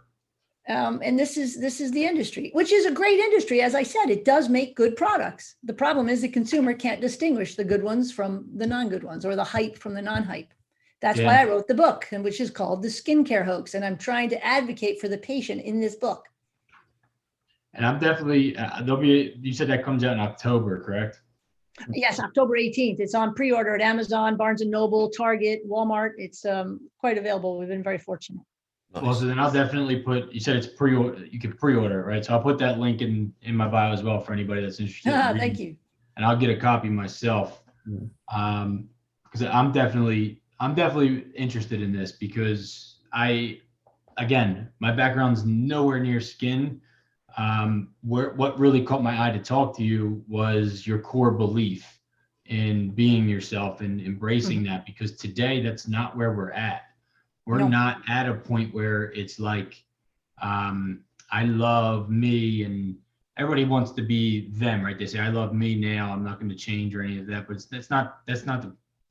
And this is the industry, which is a great industry. As I said, it does make good products. The problem is the consumer can't distinguish the good ones from the non-good ones or the hype from the non-hype. That's why I wrote the book, and which is called The Skincare Hoax. And I'm trying to advocate for the patient in this book. And I'm definitely, you said that comes out in October, correct? Yes, October 18th. It's on pre-order at Amazon, Barnes & Noble, Target, Walmart. It's quite available. We've been very fortunate. Nice. Well, so then I'll definitely you said it's pre-order, you can pre-order, right? So I'll put that link in my bio as well for anybody that's interested. Thank you. And I'll get a copy myself. Because I'm definitely interested in this because again, my background's nowhere near skin. What really caught my eye to talk to you was your core belief in being yourself and embracing that, because today that's not where we're at. We're not at a point where it's like, I love me and everybody wants to be them, right? They say, I love me now. I'm not going to change or any of that, but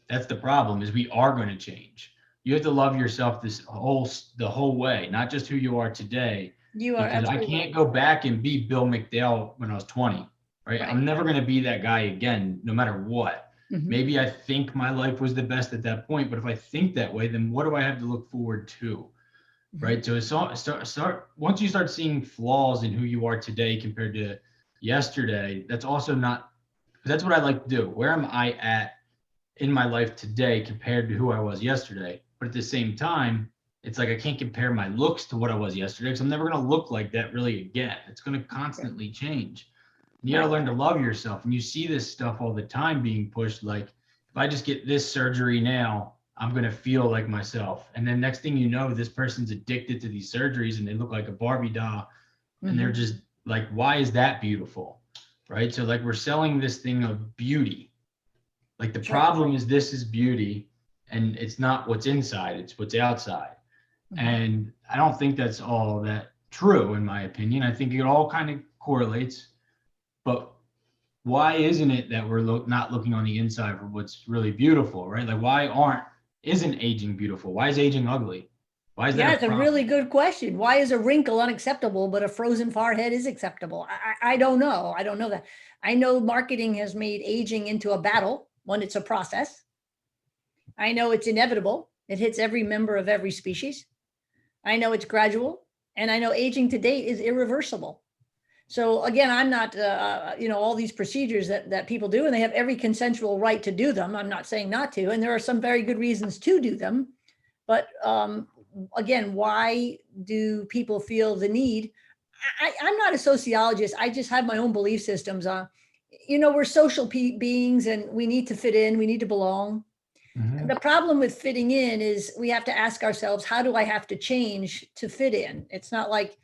that's the problem is we are going to change. You have to love yourself the whole way, not just who you are today. You are because I can't go back and be Bill McDale when I was 20, right? I'm never going to be that guy again, no matter what. Maybe I think my life was the best at that point, but if I think that way, then what do I have to look forward to, right? So once you start seeing flaws in who you are today compared to yesterday, that's also not, that's what I like to do. Where am I at in my life today compared to who I was yesterday? But at the same time, it's like I can't compare my looks to what I was yesterday because I'm never going to look like that really again. It's going to constantly change. You got to learn to love yourself. And you see this stuff all the time being pushed. Like, if I just get this surgery now, I'm going to feel like myself. And then next thing you know, this person's addicted to these surgeries and they look like a Barbie doll. And they're just like, why is that beautiful? Right? So like we're selling this thing of beauty. Like the problem is this is beauty and it's not what's inside, it's what's outside. And I don't think that's all that true, in my opinion. I think it all kind of correlates. But why isn't it that we're not looking on the inside for what's really beautiful, right? Like, why isn't aging beautiful? Why is aging ugly? Why is that? Yeah, it's a really good question. Why is a wrinkle unacceptable, but a frozen forehead is acceptable? I don't know. I don't know that. I know marketing has made aging into a battle when it's a process. I know it's inevitable. It hits every member of every species. I know it's gradual. And I know aging to date is irreversible. So again, I'm not, all these procedures that people do, and they have every consensual right to do them. I'm not saying not to, and there are some very good reasons to do them. But again, why do people feel the need? I'm not a sociologist. I just have my own belief systems. We're social beings and we need to fit in. We need to belong. Mhm. The problem with fitting in is we have to ask ourselves, how do I have to change to fit in? It's not like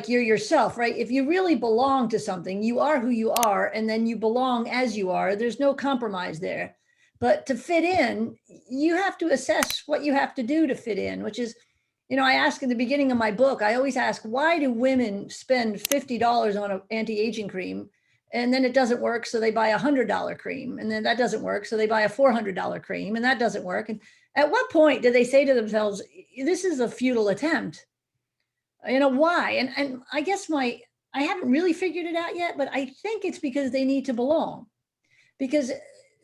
you're yourself, right? If you really belong to something, you are who you are, and then you belong as you are. There's no compromise there. But to fit in, you have to assess what you have to do to fit in, which is, I ask in the beginning of my book, I always ask, why do women spend $50 on an anti-aging cream? And then it doesn't work, so they buy $100 cream. And then that doesn't work, so they buy a $400 cream, and that doesn't work. And at what point do they say to themselves, this is a futile attempt? Why? And I guess I haven't really figured it out yet, but I think it's because they need to belong, because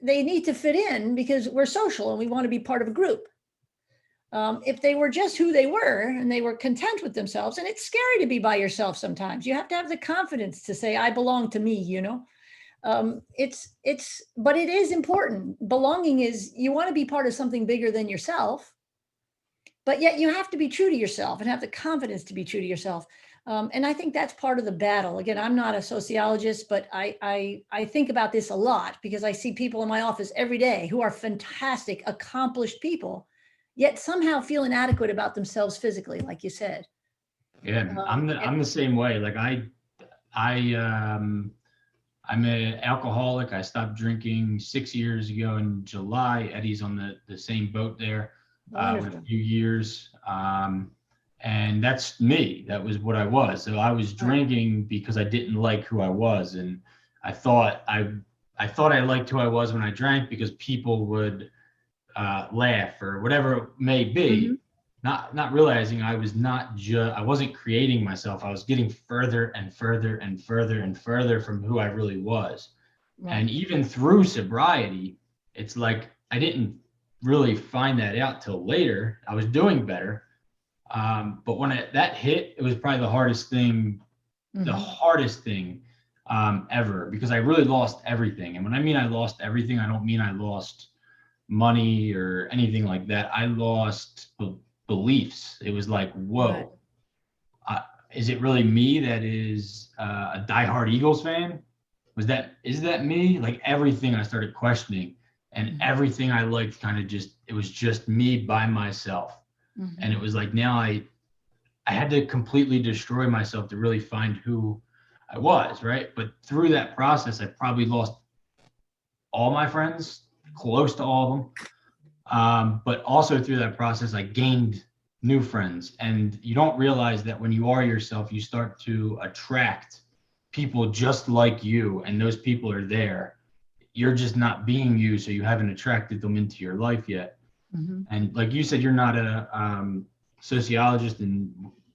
they need to fit in, because we're social and we want to be part of a group. If they were just who they were and they were content with themselves, and it's scary to be by yourself sometimes. You have to have the confidence to say, I belong to me, but it is important. Belonging is, you want to be part of something bigger than yourself, but yet you have to be true to yourself and have the confidence to be true to yourself. And I think that's part of the battle. Again, I'm not a sociologist, but I think about this a lot because I see people in my office every day who are fantastic, accomplished people, yet somehow feel inadequate about themselves physically, like you said. Yeah, I'm the same way. Like I'm an alcoholic. I stopped drinking 6 years ago in July. Eddie's on the same boat there with a few years. And that's me. That was what I was. So I was drinking because I didn't like who I was. And I thought I liked who I was when I drank because people would laugh or whatever it may be. Not realizing I wasn't creating myself. I was getting further and further and further and further from who I really was. Right. And even through sobriety, it's like I didn't really find that out till later. I was doing better. But when that hit, it was probably the hardest thing ever, because I really lost everything. And when I mean I lost everything, I don't mean I lost money or anything like that. I lost beliefs. It was like, whoa, is it really me that is a diehard Eagles fan? Is that me? Like everything I started questioning, and everything I liked it was just me by myself. And it was like, now I had to completely destroy myself to really find who I was, right? But through that process, I probably lost all my friends, close to all of them. But also through that process, I gained new friends. And you don't realize that when you are yourself, you start to attract people just like you, and those people are there. You're just not being you, so you haven't attracted them into your life yet. And like you said, you're not a sociologist,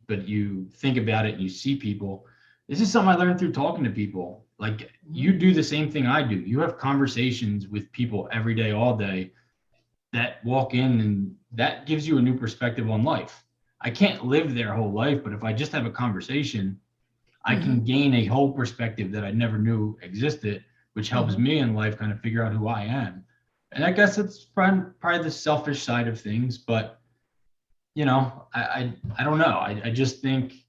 but you think about it and you see people. This is something I learned through talking to people. Like you do the same thing I do. You have conversations with people every day, all day, that walk in, and that gives you a new perspective on life. I can't live their whole life, but if I just have a conversation, I can gain a whole perspective that I never knew existed, which helps me in life kind of figure out who I am. And I guess it's probably the selfish side of things, but I don't know. I just think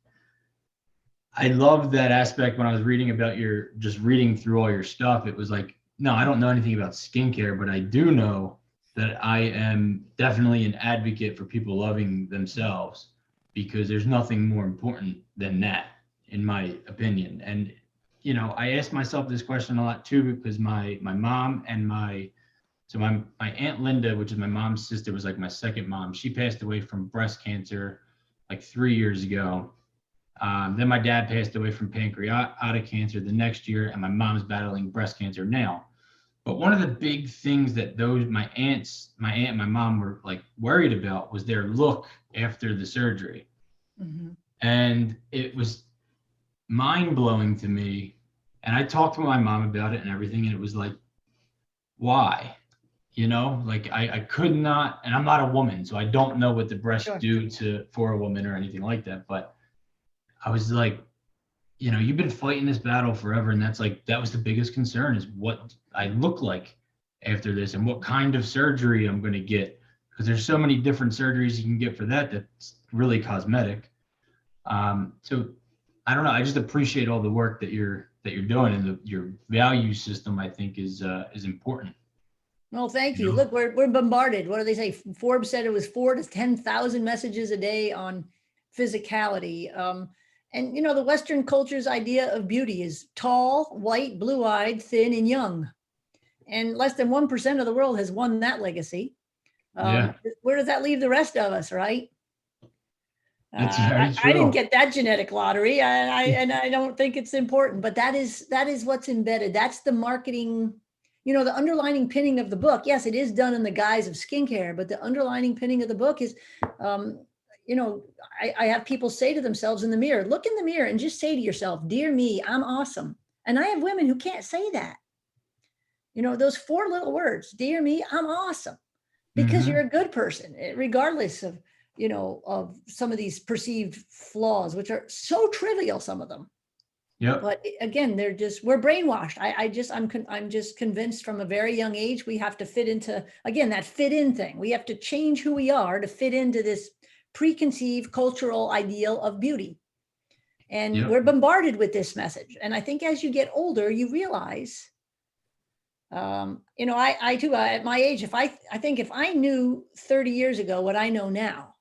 I love that aspect. When I was reading about just reading through all your stuff, it was like, no, I don't know anything about skincare, but I do know that I am definitely an advocate for people loving themselves, because there's nothing more important than that, in my opinion. And, I asked myself this question a lot too, because my mom and my Aunt Linda, which is my mom's sister, was like my second mom. She passed away from breast cancer like 3 years ago. Then my dad passed away from pancreatic cancer the next year, and my mom's battling breast cancer now. But one of the big things that my aunt and my mom were like worried about was their look after the surgery. And it was mind blowing to me. And I talked to my mom about it and everything, and it was like, why? Like I could not, and I'm not a woman, so I don't know what the breasts do for a woman or anything like that. But I was like, you've been fighting this battle forever. And that was the biggest concern, is what I look like after this and what kind of surgery I'm going to get. Because there's so many different surgeries you can get for that's really cosmetic. So I don't know. I just appreciate all the work that you're doing, and your value system, I think, is important. Well, thank You you. know? Look, we're bombarded. What do they say? Forbes said it was 4 to 10,000 messages a day on physicality. And you know, the Western culture's idea of beauty is tall, white, blue-eyed, thin, and young. And less than 1% of the world has won that legacy. Yeah, Where does that leave the rest of us, right? that's very I didn't true. get that genetic lottery, and I don't think it's important. But that is what's embedded. That's the marketing. You know, the underlining pinning of the book. Yes, it is done in the guise of skincare, but the underlining pinning of the book is, you know, I have people say to themselves in the mirror, look in the mirror and just say to yourself, "Dear me, I'm awesome." And I have women who can't say that. You know, those 4 little words, "Dear me, I'm awesome." Because Hmm. you're a good person, regardless of, you know, of some of these perceived flaws, which are so trivial, some of them. Yep. But again, we're brainwashed. I'm just convinced from a very young age, we have to fit into, again, that fit in thing. We have to change who we are to fit into this preconceived cultural ideal of beauty. And Yep. we're bombarded with this message. And I think as you get older, you realize, you know, I too, at my age, I think if I knew 30 years ago what I know now,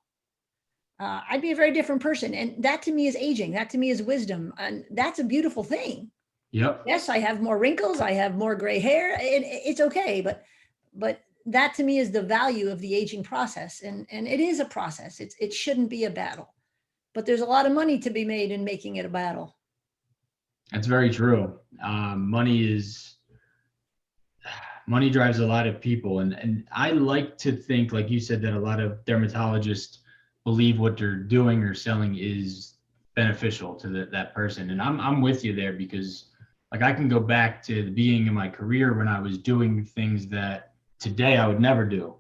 I'd be a very different person. And that to me is aging. That to me is wisdom. And that's a beautiful thing. Yep. Yes, I have more wrinkles. I have more gray hair. It's okay. But that to me is the value of the aging process. And it is a process. It shouldn't be a battle. But there's a lot of money to be made in making it a battle. That's very true. Money drives a lot of people, and I like to think, like you said, that a lot of dermatologists believe what they're doing or selling is beneficial to that person. And I'm with you there, because like I can go back to the beginning of my career when I was doing things that today I would never do.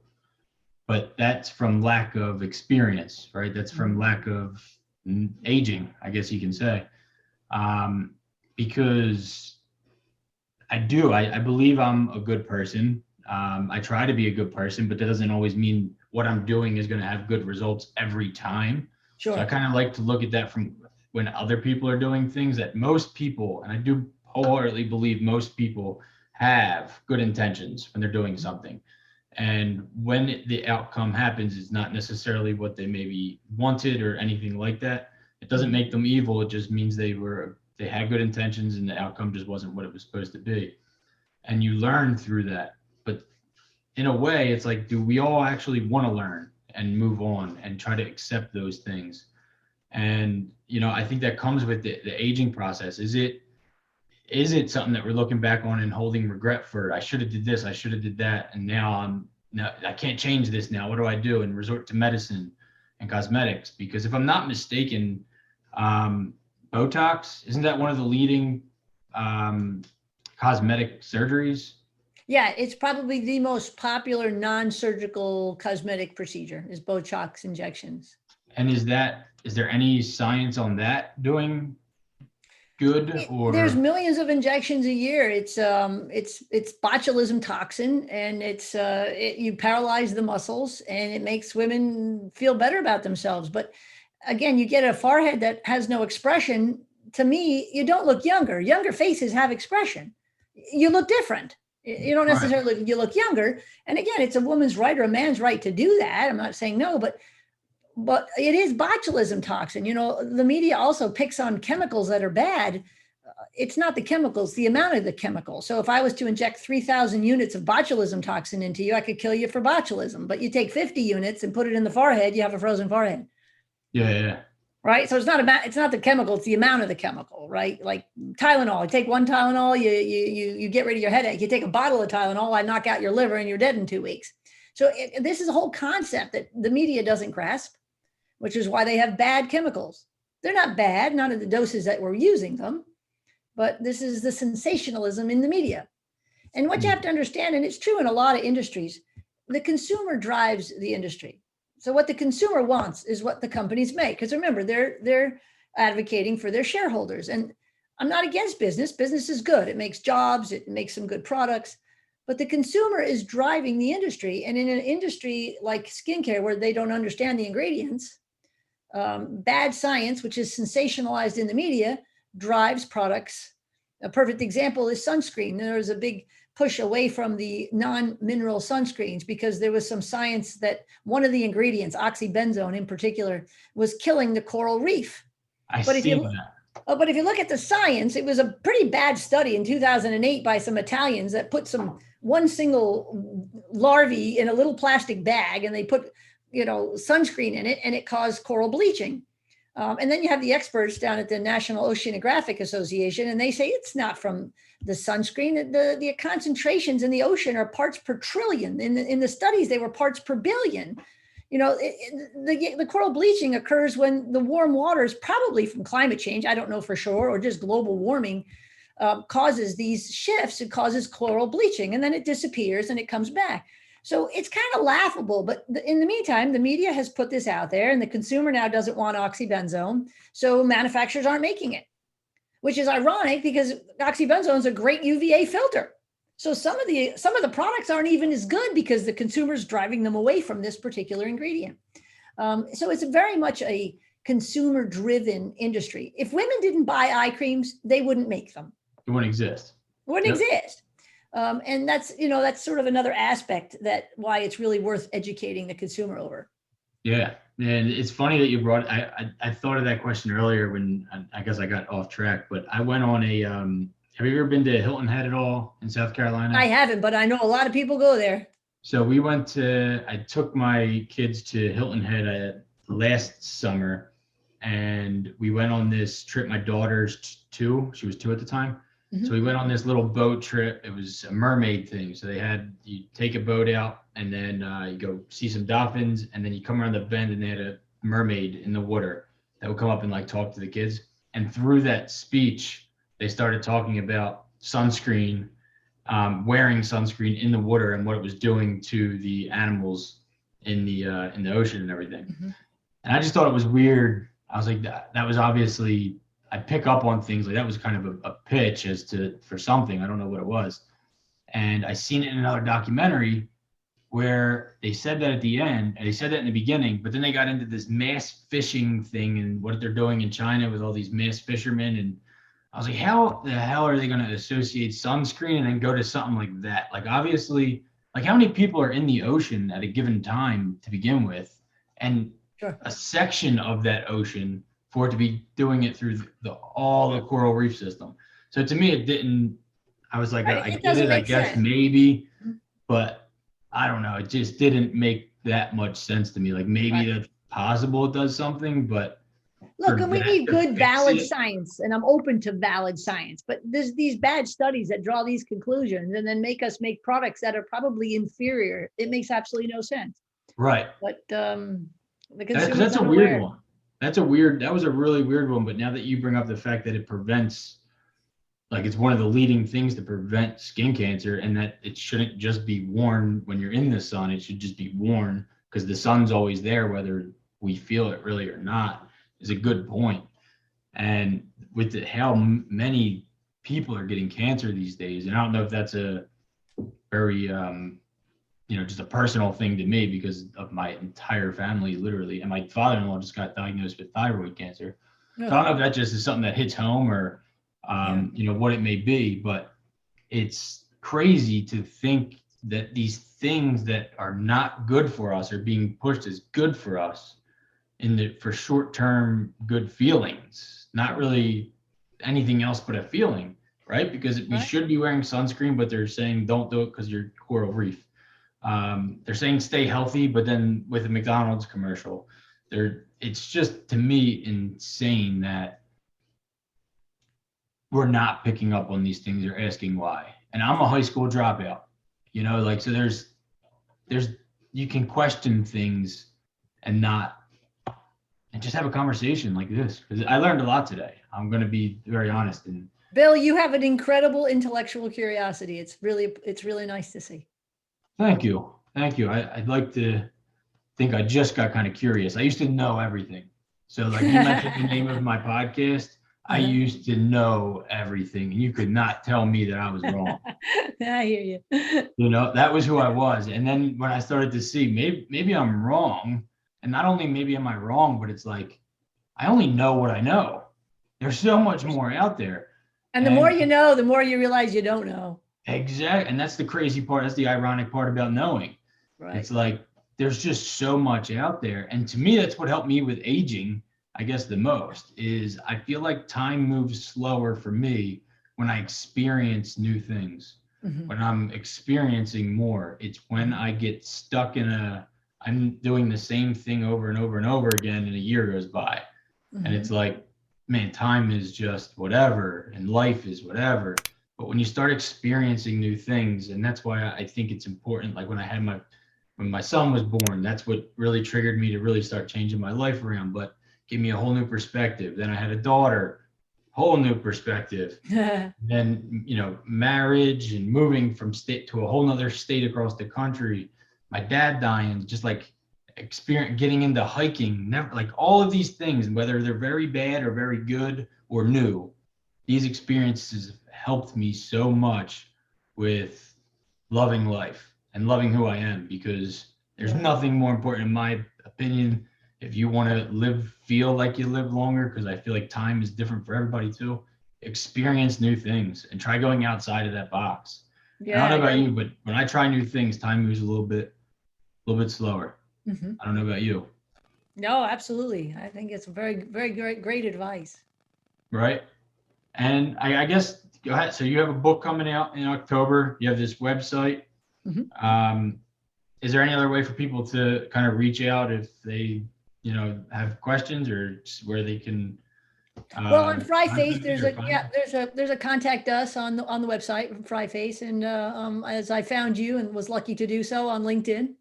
But that's from lack of experience, right? That's from lack of aging, I guess you can say. Because I believe I'm a good person. I try to be a good person, but that doesn't always mean what I'm doing is going to have good results every time. So I Sure. kind of like to look at that from when other people are doing things, that most people, and I do wholeheartedly believe most people have good intentions when they're doing something. And when the outcome happens, it's not necessarily what they maybe wanted or anything like that. It doesn't make them evil. It just means they had good intentions and the outcome just wasn't what it was supposed to be. And you learn through that. But in a way, it's like, do we all actually want to learn and move on and try to accept those things? And, you know, I think that comes with the aging process. Is it something that we're looking back on and holding regret for? I should have did this, I should have did that, and now I can't change this now. What do I do? And resort to medicine and cosmetics. Because if I'm not mistaken, Botox, isn't that one of the leading cosmetic surgeries? Yeah, it's probably the most popular non-surgical cosmetic procedure is Botox injections. And is there any science on that doing good, There's or? millions of injections a year. It's botulism toxin, and you paralyze the muscles, and it makes women feel better about themselves. But again, you get a forehead that has no expression. To me, you don't look younger. Younger faces have expression. You look different. You don't Right. necessarily, you look younger. And again, it's a woman's right or a man's right to do that. I'm not saying no, but it is botulism toxin. You know, the media also picks on chemicals that are bad. It's not the chemicals, the amount of the chemical. So if I was to inject 3,000 units of botulism toxin into you, I could kill you for botulism. But you take 50 units and put it in the forehead, you have a frozen forehead. Yeah. Right. So it's not the chemical, it's the amount of the chemical, right? Like Tylenol. You take one Tylenol, you get rid of your headache. You take a bottle of Tylenol, I knock out your liver and you're dead in 2 weeks. So this is a whole concept that the media doesn't grasp, which is why they have bad chemicals. They're not bad, not at the doses that we're using them, but this is the sensationalism in the media. And what you have to understand, and it's true in a lot of industries, the consumer drives the industry. So what the consumer wants is what the companies make. Because remember, they're advocating for their shareholders. And I'm not against business. Business is good. It makes jobs, it makes some good products. But the consumer is driving the industry. And in an industry like skincare, where they don't understand the ingredients, bad science, which is sensationalized in the media, drives products. A perfect example is sunscreen. There's a big push away from the non-mineral sunscreens because there was some science that one of the ingredients, oxybenzone in particular, was killing the coral reef. I But if see you that. But if you look at the science, it was a pretty bad study in 2008 by some Italians that put one single larvae in a little plastic bag, and they put, sunscreen in it, and it caused coral bleaching. And then you have the experts down at the National Oceanographic Association, and they say it's not from the sunscreen. The concentrations in the ocean are parts per trillion. In the studies, they were parts per billion. The coral bleaching occurs when the warm waters, probably from climate change, I don't know for sure, or just global warming, causes these shifts. It causes coral bleaching, and then it disappears and it comes back. So it's kind of laughable, but in the meantime, the media has put this out there, and the consumer now doesn't want oxybenzone, so manufacturers aren't making it, which is ironic because oxybenzone is a great UVA filter. So some of the products aren't even as good because the consumer's driving them away from this particular ingredient. So it's very much a consumer-driven industry. If women didn't buy eye creams, they wouldn't make them. It wouldn't exist. Exist. And that's sort of another aspect that why it's really worth educating the consumer over. Yeah, and it's funny that you brought. I thought of that question earlier when I guess I got off track, but I went on a. Have you ever been to Hilton Head at all in South Carolina? I haven't, but I know a lot of people go there. So I took my kids to Hilton Head last summer, and we went on this trip. My daughter's 2; she was 2 at the time. Mm-hmm. So we went on this little boat trip. It was a mermaid thing. So you take a boat out, and then you go see some dolphins, and then you come around the bend, and they had a mermaid in the water that would come up and like talk to the kids. And through that speech, they started talking about sunscreen, wearing sunscreen in the water and what it was doing to the animals in the ocean and everything. Mm-hmm. And I just thought it was weird. I was like, that was obviously, I pick up on things like that was kind of a pitch for something. I don't know what it was. And I seen it in another documentary where they said that at the end, and they said that in the beginning, but then they got into this mass fishing thing and what they're doing in China with all these mass fishermen. And I was like, how the hell are they going to associate sunscreen and then go to something like that? Like, obviously, like how many people are in the ocean at a given time to begin with? And sure. A section of that ocean for it to be doing it through all the coral reef system. So to me, it didn't, I was like, right, I get it, I guess sense. Maybe, but I don't know. It just didn't make that much sense to me. Like maybe that's possible it does something, but. Look, and we need good, valid science, and I'm open to valid science, but there's these bad studies that draw these conclusions and then make us make products that are probably inferior. It makes absolutely no sense. Right. But the consumer. That's a weird one. That was a really weird one. But now that you bring up the fact that it prevents, like it's one of the leading things to prevent skin cancer, and that it shouldn't just be worn when you're in the sun. It should just be worn because the sun's always there, whether we feel it really or not, is a good point. And with how many people are getting cancer these days, and I don't know if that's a very, just a personal thing to me because of my entire family, literally. And my father-in-law just got diagnosed with thyroid cancer. So I don't know if that just is something that hits home or, what it may be, but it's crazy to think that these things that are not good for us are being pushed as good for us for short-term good feelings, not really anything else but a feeling, right? Because we should be wearing sunscreen, but they're saying don't do it because you're coral reef. They're saying stay healthy, but then with a McDonald's commercial, it's just to me insane that we're not picking up on these things or asking why. And I'm a high school dropout, so there's you can question things and just have a conversation like this, because I learned a lot today. I'm going to be very honest. And Bill, you have an incredible intellectual curiosity. It's really nice to see. Thank you. I'd like to think I just got kind of curious. I used to know everything. So like you mentioned the name of my podcast, I used to know everything, and you could not tell me that I was wrong. I hear you. That was who I was. And then when I started to see maybe I'm wrong, and not only maybe am I wrong, but it's like, I only know what I know. There's so much more out there. And the more you know, the more you realize you don't know. Exactly. And that's the crazy part. That's the ironic part about knowing. Right. It's like there's just so much out there. And to me, that's what helped me with aging, I guess, the most is I feel like time moves slower for me when I experience new things. Mhm. When I'm experiencing more, it's when I get stuck I'm doing the same thing over and over and over again, and a year goes by. And it's Mhm. like, man, time is just whatever, and life is whatever. But when you start experiencing new things, and that's why I think it's important. Like when my son was born, that's what really triggered me to really start changing my life around. But give me a whole new perspective. Then I had a daughter, whole new perspective. Then marriage and moving from state to a whole nother state across the country. My dad dying, just like experience getting into hiking, never like all of these things, whether they're very bad or very good or new, these experiences have helped me so much with loving life and loving who I am because there's Yeah. nothing more important in my opinion if you want to feel like you live longer, because I feel like time is different for everybody too. Experience new things and try going outside of that box. And I Yeah. don't know about you, but when I try new things, time moves a little bit slower. Mhm. I don't know about you, No, absolutely. I think it's very, very great advice. right? And I guess go ahead. So you have a book coming out in October. You have this website. Mhm. Um, is there any other way for people to kind of reach out if they, have questions or where they can Well, on FryFace, contact you or find you? there's a contact us on the website from FryFace, and as I found you and was lucky to do so on LinkedIn.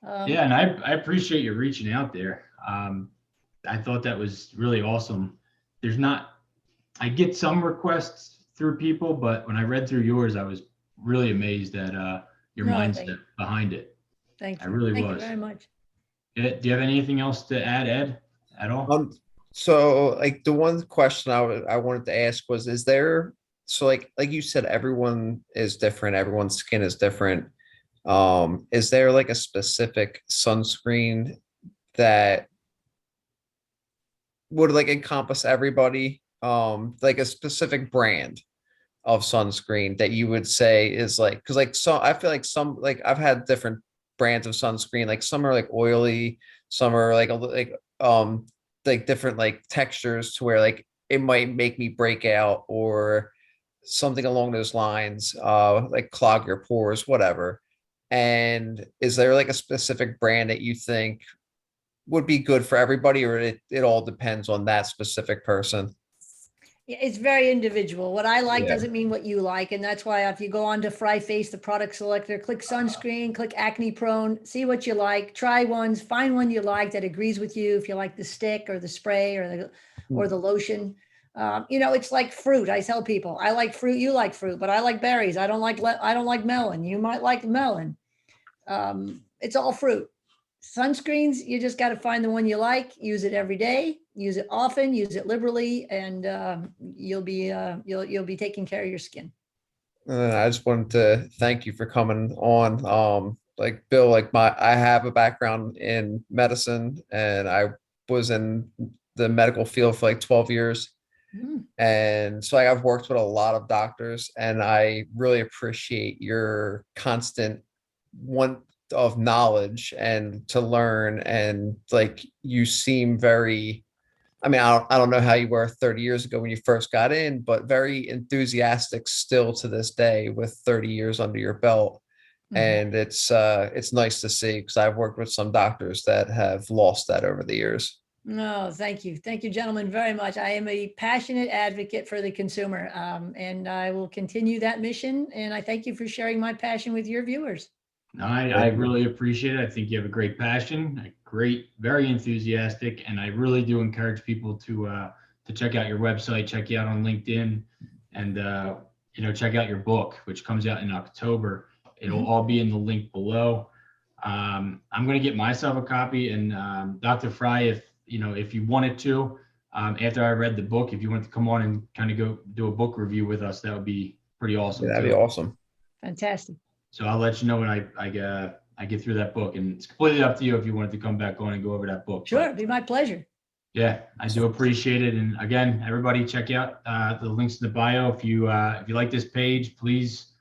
Yeah, and I appreciate you reaching out there. I thought that was really awesome. There's not, I get some requests through people, but when I read through yours, I was really amazed at your No, mindset behind it. I really thank you was. very much. Do you have anything else to add, Ed, at all? So like the one question I wanted to ask was, is there, so like you said, everyone is different, everyone's skin is different. Is there like a specific sunscreen that would like encompass everybody? Like a specific brand of sunscreen that you would say is like, because like so I feel like some, like I've had different brands of sunscreen, like some are like oily, some are like like different like textures to where like it might make me break out or something along those lines, like clog your pores, whatever. And is there like a specific brand that you think would be good for everybody, or it all depends on that specific person? Yeah, it's very individual. What I like Yeah. doesn't mean what you like. And that's why if you go on to FryFace, the product selector, click sunscreen, click acne prone, see what you like, try ones, find one you like that agrees with you. If you like the stick or the spray or the lotion. It's like fruit. I tell people, I like fruit, you like fruit, but I like berries. I don't like melon. You might like melon. It's all fruit. Sunscreens, you just got to find the one you like, use it every day, use it often, use it liberally, and you'll be taking care of your skin. I just wanted to thank you for coming on. Like Bill, like I have a background in medicine and I was in the medical field for like 12 years. Mm. And so like, I've worked with a lot of doctors and I really appreciate your constant want of knowledge and to learn. And like, you seem very, I mean, I don't know how you were 30 years ago when you first got in, but very enthusiastic still to this day with 30 years under your belt. Mhm. And it's nice to see because I've worked with some doctors that have lost that over the years. No, thank you. Thank you, gentlemen, very much. I am a passionate advocate for the consumer, and I will continue that mission. And I thank you for sharing my passion with your viewers. No, I really appreciate it. I think you have a great passion, a great, very enthusiastic, and I really do encourage people to check out your website, check you out on LinkedIn, and check out your book, which comes out in October. It'll Mhm. all be in the link below. I'm going to get myself a copy, and Dr. Frey, if you wanted to, after I read the book, if you want to come on and kind of go do a book review with us, that would be pretty Yeah, awesome that'd be too. awesome. Fantastic. So I'll let you know when I get through that book, and it's completely up to you if you wanted to come back on and go over that book. Sure, But it'd be my pleasure. Yeah, I do appreciate it. And again, everybody check out the links in the bio. If you like this page, please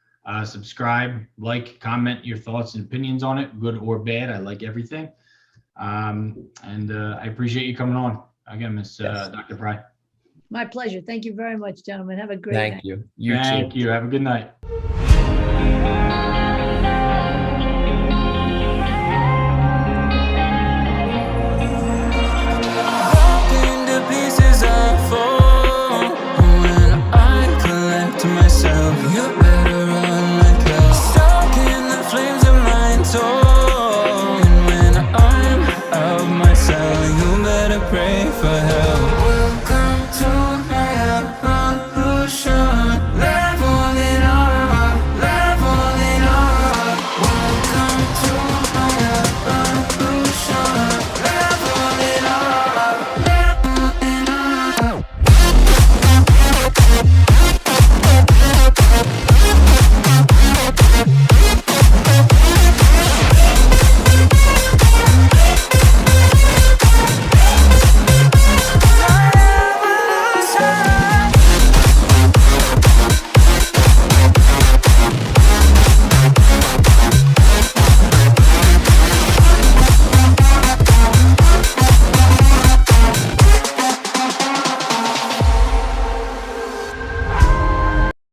subscribe, like, comment your thoughts and opinions on it, good or bad. I like everything. And I appreciate you coming on again, Miss Dr. Frey. My pleasure. Thank you very much, gentlemen. Have a great night. Thank you. You too. Thank you. Have a good night.